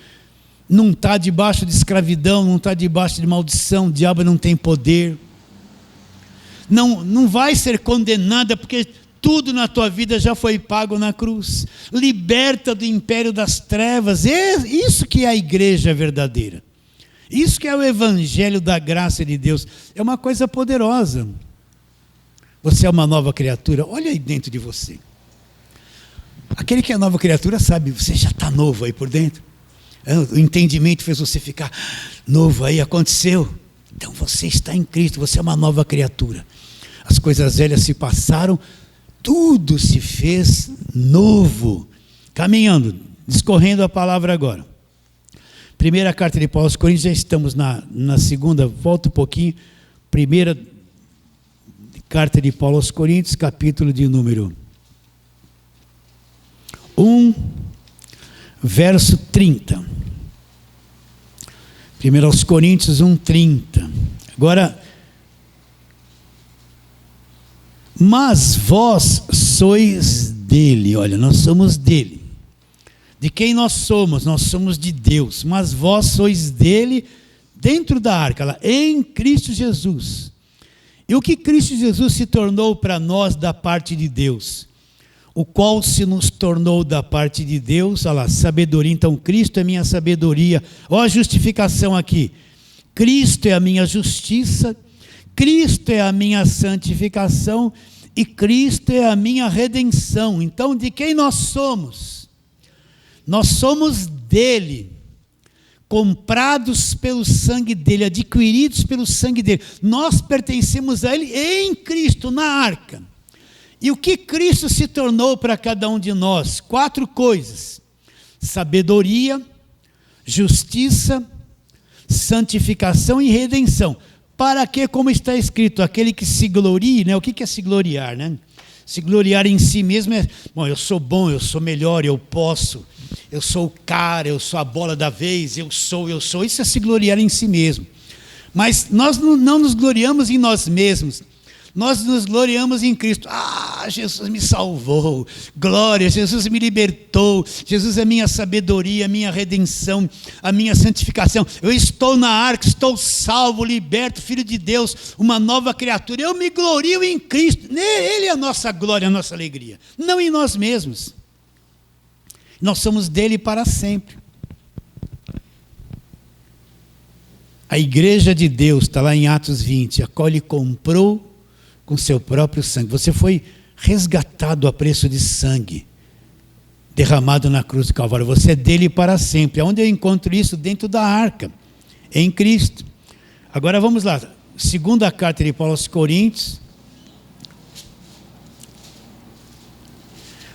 não está debaixo de escravidão, não está debaixo de maldição, o diabo não tem poder, não vai ser condenada, porque tudo na tua vida já foi pago na cruz, liberta do império das trevas. Isso que é a igreja verdadeira. Isso que é o evangelho da graça de Deus, é uma coisa poderosa. Você é uma nova criatura, olha aí dentro de você. Aquele que é nova criatura sabe, você já está novo aí por dentro. O entendimento fez você ficar novo aí, aconteceu. Então você está em Cristo, você é uma nova criatura. As coisas velhas se passaram, tudo se fez novo. Caminhando, discorrendo a palavra agora. Primeira carta de Paulo aos Coríntios, já estamos na segunda, volta um pouquinho. Primeira carta de Paulo aos Coríntios, capítulo de número 1, verso 30. 1 aos Coríntios 1, 30. Agora, mas vós sois dele, olha, nós somos dele. De quem nós somos? Nós somos de Deus, mas vós sois dele dentro da arca, lá, em Cristo Jesus. E o que Cristo Jesus se tornou para nós da parte de Deus? O qual se nos tornou da parte de Deus, olha lá, sabedoria. Então Cristo é minha sabedoria. Olha a justificação aqui. Cristo é a minha justiça, Cristo é a minha santificação e Cristo é a minha redenção. Então de quem nós somos? Nós somos dele, comprados pelo sangue dele, adquiridos pelo sangue dele. Nós pertencemos a ele em Cristo, na arca. E o que Cristo se tornou para cada um de nós? 4 coisas: sabedoria, justiça, santificação e redenção. Para que, como está escrito, aquele que se glorie, né? O que é se gloriar, né? Se gloriar em si mesmo é, bom, eu sou bom, eu sou melhor, eu posso, eu sou o cara, eu sou a bola da vez, eu sou, isso é se gloriar em si mesmo. Mas nós não nos gloriamos em nós mesmos, nós nos gloriamos em Cristo. Ah, Jesus me salvou, glória, Jesus me libertou, Jesus é minha sabedoria, minha redenção, a minha santificação. Eu estou na arca, estou salvo, liberto, filho de Deus, uma nova criatura. Eu me glorio em Cristo, Ele é a nossa glória, a nossa alegria, não em nós mesmos. Nós somos dele para sempre. A igreja de Deus, está lá em Atos 20, a qual ele comprou com seu próprio sangue. Você foi resgatado a preço de sangue, derramado na cruz do Calvário. Você é dele para sempre. Onde eu encontro isso? Dentro da arca, em Cristo. Agora vamos lá. Segunda carta de Paulo aos Coríntios.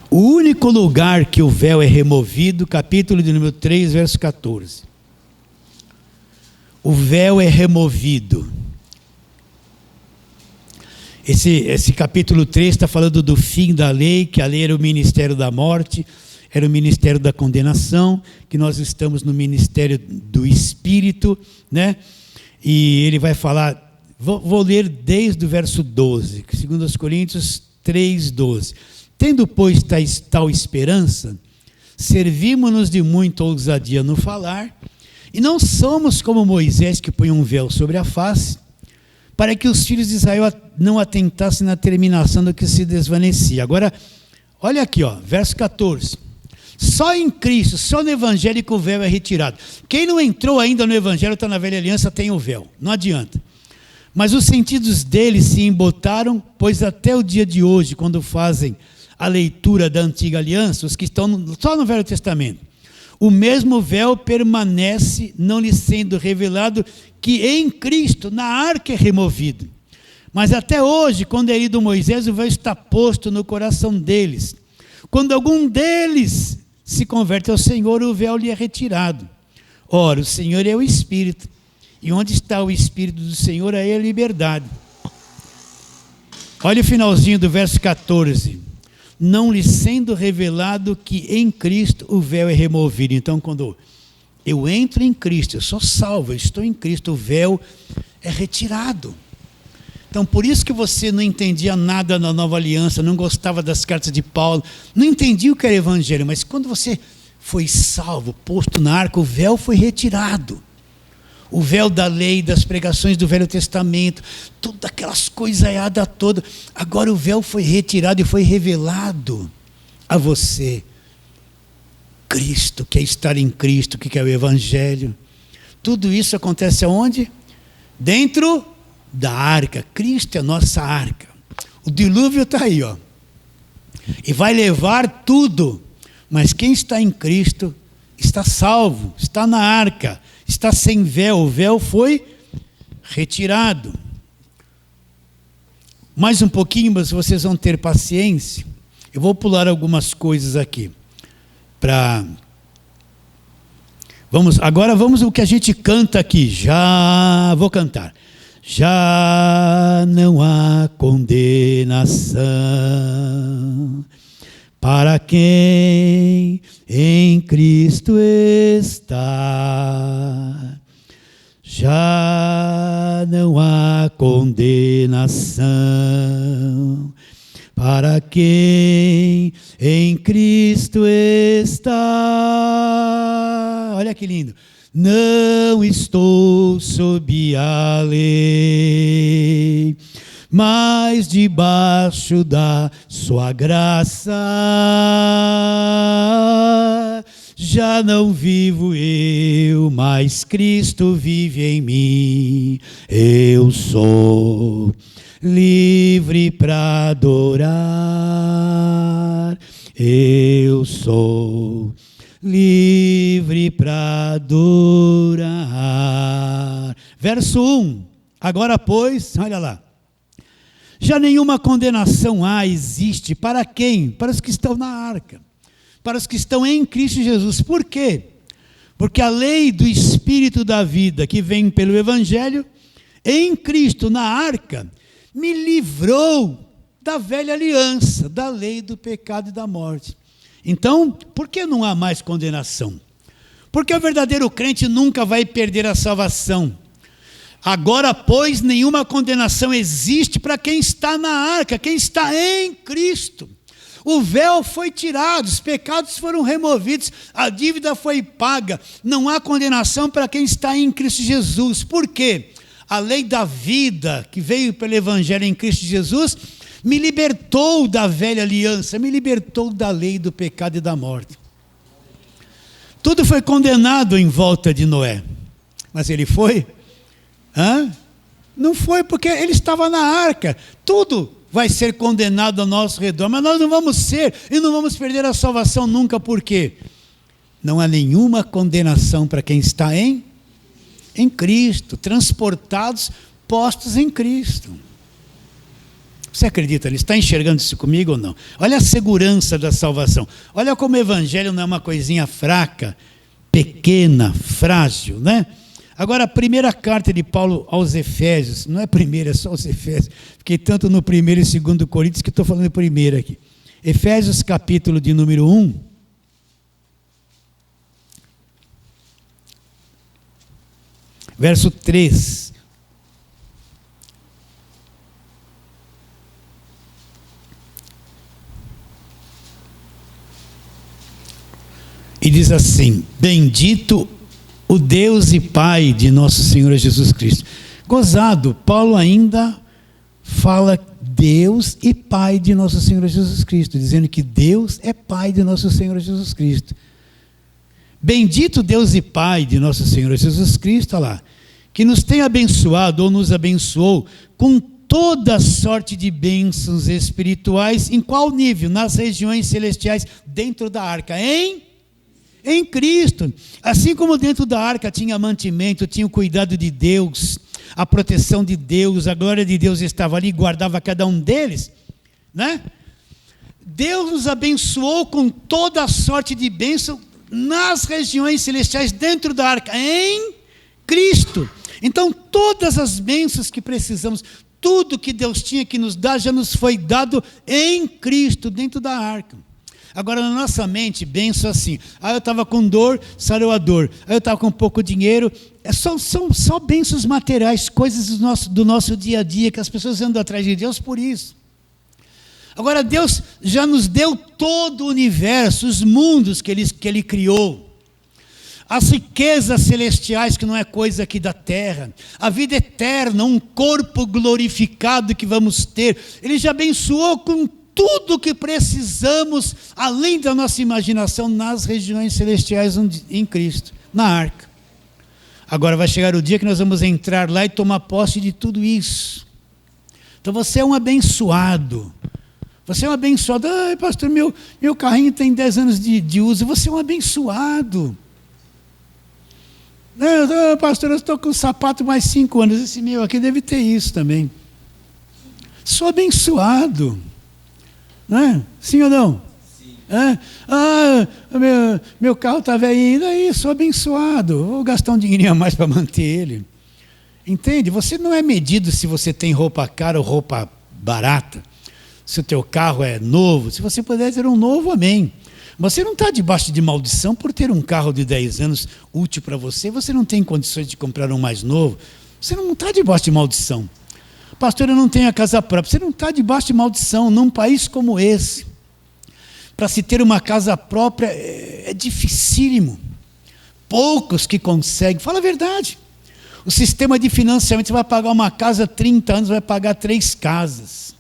O único lugar que o véu é removido, capítulo de número 3, verso 14. O véu é removido. Esse capítulo 3 está falando do fim da lei, que a lei era o ministério da morte, era o ministério da condenação, que nós estamos no ministério do Espírito, né? E ele vai falar, vou ler desde o verso 12, 2 Coríntios 3, 12. Tendo, pois, tal esperança, servimos-nos de muita ousadia no falar, e não somos como Moisés, que põe um véu sobre a face, para que os filhos de Israel não atentassem na terminação do que se desvanecia. Agora, olha aqui, ó, verso 14. Só em Cristo, só no Evangelho que o véu é retirado. Quem não entrou ainda no Evangelho, está na velha aliança, tem o véu. Não adianta. Mas os sentidos deles se embotaram, pois até o dia de hoje, quando fazem a leitura da antiga aliança, os que estão só no Velho Testamento, o mesmo véu permanece, não lhe sendo revelado, que em Cristo, na arca é removido. Mas até hoje, quando é lido Moisés, o véu está posto no coração deles. Quando algum deles se converte ao Senhor, o véu lhe é retirado. Ora, o Senhor é o Espírito, e onde está o Espírito do Senhor, aí é a liberdade. Olha o finalzinho do verso 14. Não lhe sendo revelado que em Cristo o véu é removido. Então, quando eu entro em Cristo, eu sou salvo, eu estou em Cristo, o véu é retirado. Então, por isso que você não entendia nada na nova aliança, não gostava das cartas de Paulo, não entendia o que era evangelho, mas quando você foi salvo, posto na arca, o véu foi retirado. O véu da lei, das pregações do Velho Testamento, todas aquelas coisaiadas todas. Agora o véu foi retirado e foi revelado a você. Cristo, que é estar em Cristo, que é o Evangelho. Tudo isso acontece aonde? Dentro da arca. Cristo é a nossa arca. O dilúvio está aí, ó. E vai levar tudo. Mas quem está em Cristo está salvo, está na arca, está sem véu. O véu foi retirado. Mais um pouquinho, mas vocês vão ter paciência. Eu vou pular algumas coisas aqui, para Agora vamos o que a gente canta aqui. Vou cantar. Já não há condenação para quem em Cristo está. Já não há condenação para quem em Cristo está. Olha que lindo. Não estou sob a lei, mas debaixo da sua graça. Já não vivo eu, mas Cristo vive em mim. Eu sou livre para adorar. Eu sou livre para adorar. Verso 1. Agora, pois, olha lá. Já nenhuma condenação existe para quem? Para os que estão na arca. Para os que estão em Cristo Jesus. Por quê? Porque a lei do Espírito da vida, que vem pelo Evangelho, em Cristo, na arca, me livrou da velha aliança, da lei do pecado e da morte. Então, por que não há mais condenação? Porque o verdadeiro crente nunca vai perder a salvação. Agora, pois, nenhuma condenação existe para quem está na arca, quem está em Cristo. O véu foi tirado, os pecados foram removidos, a dívida foi paga. Não há condenação para quem está em Cristo Jesus. Por quê? A lei da vida, que veio pelo Evangelho em Cristo Jesus, me libertou da velha aliança, me libertou da lei do pecado e da morte. Tudo foi condenado em volta de Noé. Mas ele foi? Não foi, porque ele estava na arca. Tudo vai ser condenado ao nosso redor, mas nós não vamos ser e não vamos perder a salvação nunca. Por quê? Não há nenhuma condenação para quem está em Cristo, transportados, postos em Cristo. Você acredita nisso? Está enxergando isso comigo ou não? Olha a segurança da salvação. Olha como o Evangelho não é uma coisinha fraca, pequena, frágil, né? Agora, a primeira carta de Paulo aos Efésios, não é a primeira, é só os Efésios. Fiquei tanto no 1º e 2º Coríntios que estou falando primeiro aqui. Efésios, capítulo de número 1. Verso 3. E diz assim: bendito o Deus e Pai de nosso Senhor Jesus Cristo. Gozado, Paulo ainda fala Deus e Pai de nosso Senhor Jesus Cristo, dizendo que Deus é Pai de nosso Senhor Jesus Cristo. Bendito Deus e Pai de nosso Senhor Jesus Cristo, olha lá, que nos tem abençoado ou nos abençoou com toda sorte de bênçãos espirituais. Em qual nível? Nas regiões celestiais, dentro da arca, em Cristo. Assim como dentro da arca tinha mantimento, tinha o cuidado de Deus, a proteção de Deus, a glória de Deus estava ali, guardava cada um deles, né? Deus nos abençoou com toda a sorte de bênção nas regiões celestiais, dentro da arca, em Cristo. Então todas as bênçãos que precisamos, tudo que Deus tinha que nos dar, já nos foi dado em Cristo, dentro da arca. Agora, na nossa mente, benção assim. Eu estava com dor, sarou a dor. Eu estava com pouco dinheiro. São só bênçãos materiais, coisas do nosso dia a dia, que as pessoas andam atrás de Deus por isso. Agora, Deus já nos deu todo o universo, os mundos que Ele criou. As riquezas celestiais, que não é coisa aqui da terra. A vida eterna, um corpo glorificado que vamos ter. Ele já abençoou com tudo o que precisamos, além da nossa imaginação, nas regiões celestiais em Cristo, na arca. Agora vai chegar o dia que nós vamos entrar lá e tomar posse de tudo isso. Então você é um abençoado. Você é um abençoado. Pastor, meu carrinho tem 10 anos de uso. Você é um abençoado. Pastor, eu estou com o sapato mais 5 anos. Esse meu aqui deve ter isso também. Sou abençoado. Não é? Sim ou não? Sim. Meu carro está velho, e daí sou abençoado, vou gastar um dinheirinho a mais para manter ele. Entende? Você não é medido se você tem roupa cara ou roupa barata, se o teu carro é novo. Se você puder ter um novo, amém. Você não está debaixo de maldição por ter um carro de 10 anos útil para você. Você não tem condições de comprar um mais novo. Você não está debaixo de maldição. Pastor, eu não tenho a casa própria. Você não está debaixo de maldição num país como esse. Para se ter uma casa própria é dificílimo. Poucos que conseguem. Fala a verdade. O sistema de financiamento, você vai pagar uma casa 30 anos, vai pagar 3 casas.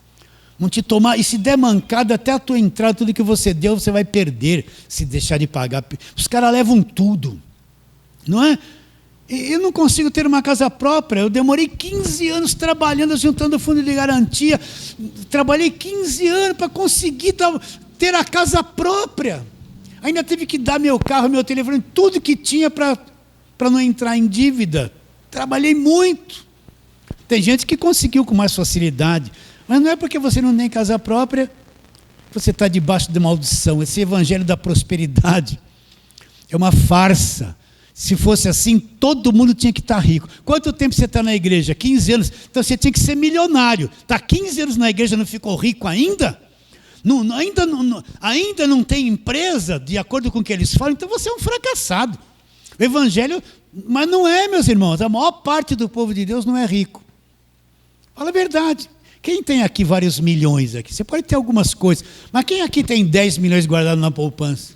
Vão te tomar, e se der mancada, até a tua entrada, tudo que você deu, você vai perder, se deixar de pagar. Os caras levam tudo, não é? Eu não consigo ter uma casa própria. Eu demorei 15 anos trabalhando, juntando fundo de garantia. Trabalhei 15 anos para conseguir ter a casa própria. Ainda tive que dar meu carro, meu telefone, tudo que tinha para não entrar em dívida. Trabalhei muito. Tem gente que conseguiu com mais facilidade. Mas não é porque você não tem casa própria que você está debaixo de maldição. Esse evangelho da prosperidade é uma farsa. Se fosse assim, todo mundo tinha que estar rico. Quanto tempo você está na igreja? 15 anos. Então você tinha que ser milionário. Está 15 anos na igreja e não ficou rico ainda? Ainda não tem empresa, de acordo com o que eles falam, então você é um fracassado. O evangelho, mas não é, meus irmãos. A maior parte do povo de Deus não é rico. Fala a verdade. Quem tem aqui vários milhões aqui? Você pode ter algumas coisas, mas quem aqui tem 10 milhões guardados na poupança?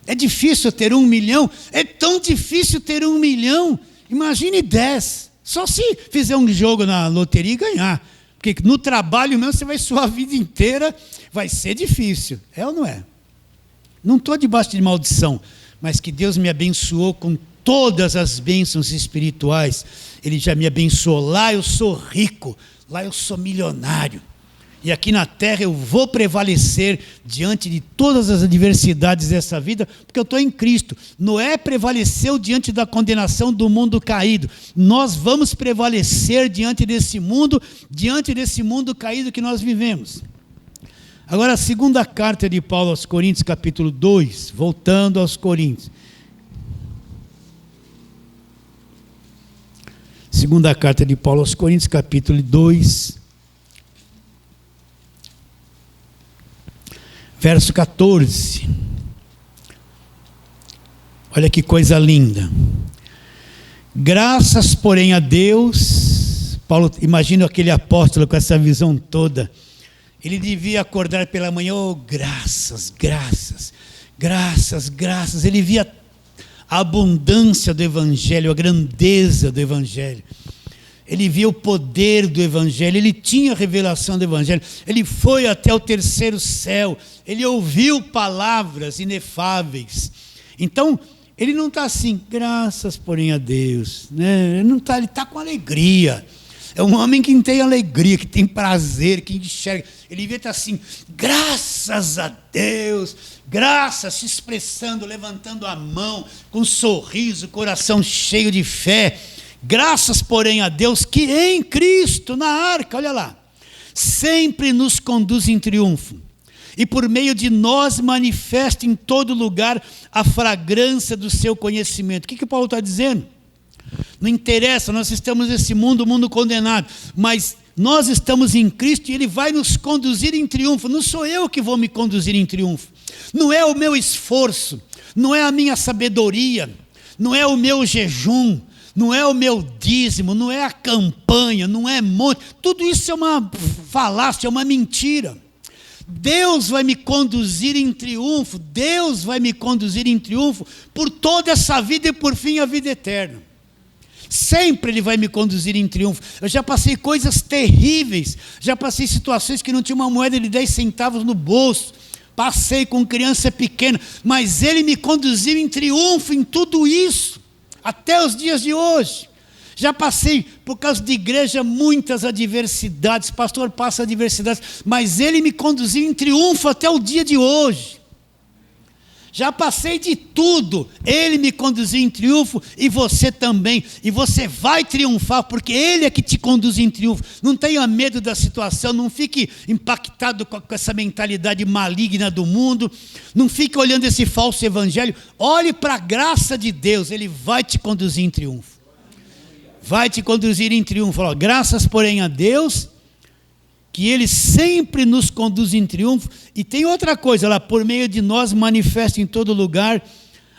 É difícil ter 1 milhão? É tão difícil ter 1 milhão. Imagine 10. Só se fizer um jogo na loteria e ganhar. Porque no trabalho mesmo você vai suar a vida inteira, vai ser difícil. É ou não é? Não estou debaixo de maldição, mas que Deus me abençoou com todas as bênçãos espirituais. Ele já me abençoou. Lá eu sou rico. Lá eu sou milionário. E aqui na terra eu vou prevalecer diante de todas as adversidades dessa vida, porque eu estou em Cristo. Noé prevaleceu diante da condenação do mundo caído. Nós vamos prevalecer diante desse mundo caído que nós vivemos. Agora, a segunda carta de Paulo aos Coríntios, capítulo 2, voltando aos Coríntios. Segunda carta de Paulo aos Coríntios, capítulo 2, verso 14. Olha que coisa linda. Graças, porém, a Deus. Paulo, imagina aquele apóstolo com essa visão toda. Ele devia acordar pela manhã, graças, graças, graças, graças. Ele via a abundância do Evangelho, a grandeza do Evangelho. Ele via o poder do Evangelho, ele tinha a revelação do Evangelho, ele foi até o terceiro céu, ele ouviu palavras inefáveis. Então, ele não está assim, graças porém a Deus, né? Ele está com alegria. É um homem que tem alegria, que tem prazer, que enxerga. Ele devia estar assim, graças a Deus, graças, se expressando, levantando a mão, com um sorriso, coração cheio de fé. Graças, porém, a Deus, que em Cristo, na arca, olha lá, sempre nos conduz em triunfo, e por meio de nós manifesta em todo lugar a fragrância do seu conhecimento. O que Paulo está dizendo? Não interessa, nós estamos nesse mundo, mundo condenado, mas nós estamos em Cristo e Ele vai nos conduzir em triunfo. Não sou eu que vou me conduzir em triunfo, não é o meu esforço, não é a minha sabedoria, não é o meu jejum, não é o meu dízimo, não é a campanha, não é monte, tudo isso é uma falácia, é uma mentira. Deus vai me conduzir em triunfo, Deus vai me conduzir em triunfo por toda essa vida e por fim a vida eterna. Sempre Ele vai me conduzir em triunfo. Eu já passei coisas terríveis, já passei situações que não tinha uma moeda de 10 centavos no bolso, passei com criança pequena, mas Ele me conduziu em triunfo em tudo isso, até os dias de hoje. Já passei, por causa de igreja, muitas adversidades, pastor passa adversidades, mas Ele me conduziu em triunfo até o dia de hoje. Já passei de tudo, Ele me conduziu em triunfo e você também, e você vai triunfar, porque Ele é que te conduz em triunfo. Não tenha medo da situação, não fique impactado com essa mentalidade maligna do mundo, não fique olhando esse falso evangelho, olhe para a graça de Deus, Ele vai te conduzir em triunfo. Vai te conduzir em triunfo. Graças, porém, a Deus, que Ele sempre nos conduz em triunfo. E tem outra coisa, lá, por meio de nós manifesta em todo lugar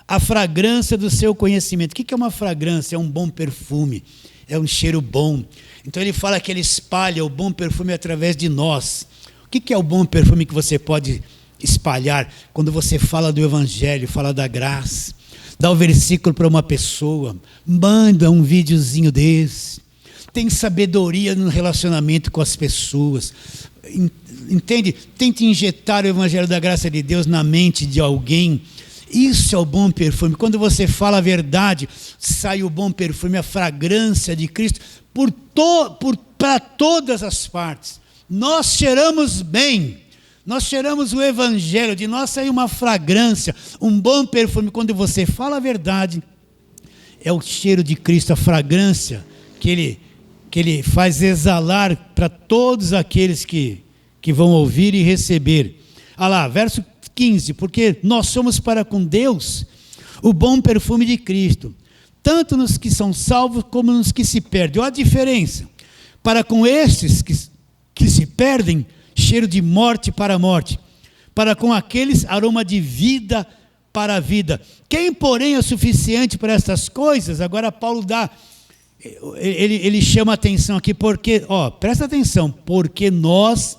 a fragrância do seu conhecimento. O que é uma fragrância? É um bom perfume, é um cheiro bom. Então ele fala que Ele espalha o bom perfume através de nós. O que é o bom perfume que você pode espalhar? Quando você fala do Evangelho, fala da graça, dá o versículo para uma pessoa, manda um videozinho desse. Tem sabedoria no relacionamento com as pessoas, entende? Tente injetar o Evangelho da graça de Deus na mente de alguém. Isso é o bom perfume. Quando você fala a verdade, sai o bom perfume, a fragrância de Cristo para todas as partes. Nós cheiramos bem, nós cheiramos o Evangelho, de nós sai uma fragrância, um bom perfume. Quando você fala a verdade, é o cheiro de Cristo, a fragrância que Ele faz exalar para todos aqueles que vão ouvir e receber. Olha lá, verso 15, porque nós somos para com Deus o bom perfume de Cristo, tanto nos que são salvos como nos que se perdem. Olha a diferença. Para com estes que se perdem, cheiro de morte para a morte. Para com aqueles, aroma de vida para a vida. Quem, porém, é suficiente para estas coisas? Agora Paulo ele chama a atenção aqui, porque, presta atenção, porque nós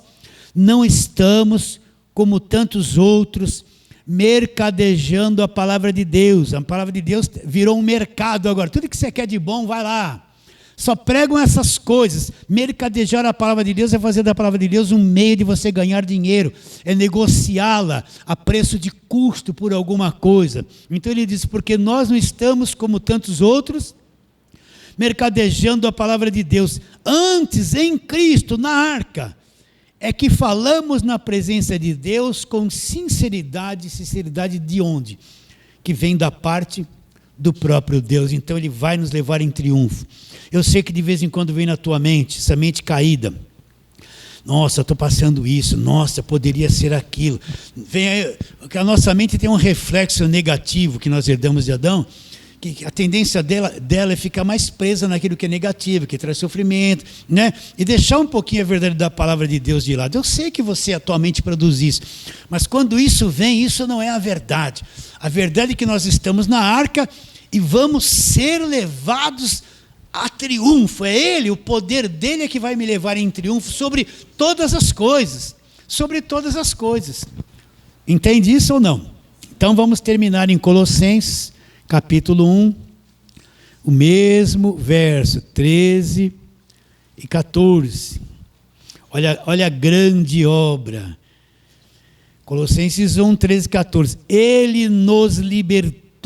não estamos como tantos outros mercadejando a palavra de Deus. A palavra de Deus virou um mercado agora. Tudo que você quer de bom, vai lá. Só pregam essas coisas. Mercadejar a palavra de Deus é fazer da palavra de Deus um meio de você ganhar dinheiro, é negociá-la a preço de custo por alguma coisa. Então ele diz, porque nós não estamos como tantos outros mercadejando a palavra de Deus. Antes, em Cristo, na arca, é que falamos na presença de Deus com sinceridade. Sinceridade de onde? Que vem da parte do próprio Deus. Então Ele vai nos levar em triunfo. Eu sei que de vez em quando vem na tua mente, essa mente caída. Nossa, estou passando isso. Nossa, poderia ser aquilo. Vem aí, porque a nossa mente tem um reflexo negativo que nós herdamos de Adão, que a tendência dela é ficar mais presa naquilo que é negativo, que traz sofrimento, né? E deixar um pouquinho a verdade da palavra de Deus de lado. Eu sei que você atualmente produz isso, mas quando isso vem, isso não é a verdade. A verdade é que nós estamos na arca e vamos ser levados a triunfo. É Ele, o poder dEle é que vai me levar em triunfo sobre todas as coisas. Sobre todas as coisas. Entende isso ou não? Então vamos terminar em Colossenses, capítulo 1, o mesmo verso, 13 e 14. Olha a grande obra. Colossenses 1, 13 e 14. Ele nos libertou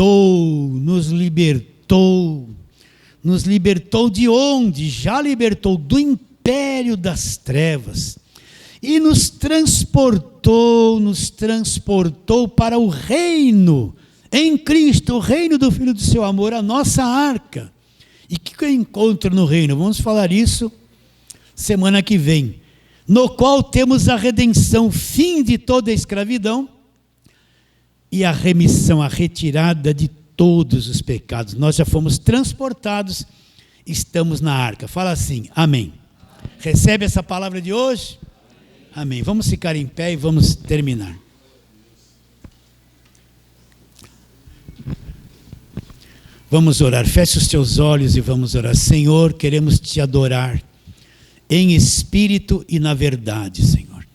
de onde? Já libertou do império das trevas e nos transportou para o reino em Cristo, o reino do Filho do seu amor, a nossa arca. E o que eu encontro no reino? Vamos falar isso semana que vem. No qual temos a redenção, fim de toda a escravidão e a remissão, a retirada de todos os pecados. Nós já fomos transportados, estamos na arca. Fala assim, amém. Recebe essa palavra de hoje? Amém. Vamos ficar em pé e vamos terminar. Vamos orar, feche os teus olhos e vamos orar. Senhor, queremos te adorar em espírito e na verdade, Senhor.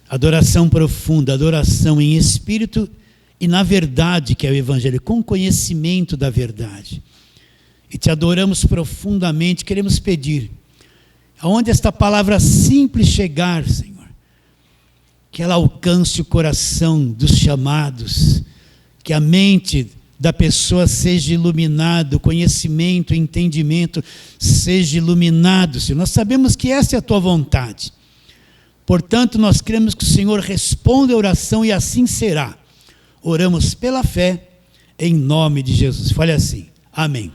Adoração profunda, adoração em espírito e na verdade, que é o Evangelho, com conhecimento da verdade. E te adoramos profundamente, queremos pedir, aonde esta palavra simples chegar, Senhor, que ela alcance o coração dos chamados, que a mente da pessoa seja iluminado, o conhecimento, o entendimento seja iluminado, Senhor. Nós sabemos que essa é a tua vontade. Portanto, nós cremos que o Senhor responde a oração e assim será. oramos pela fé, em nome de Jesus. Fale assim, amém.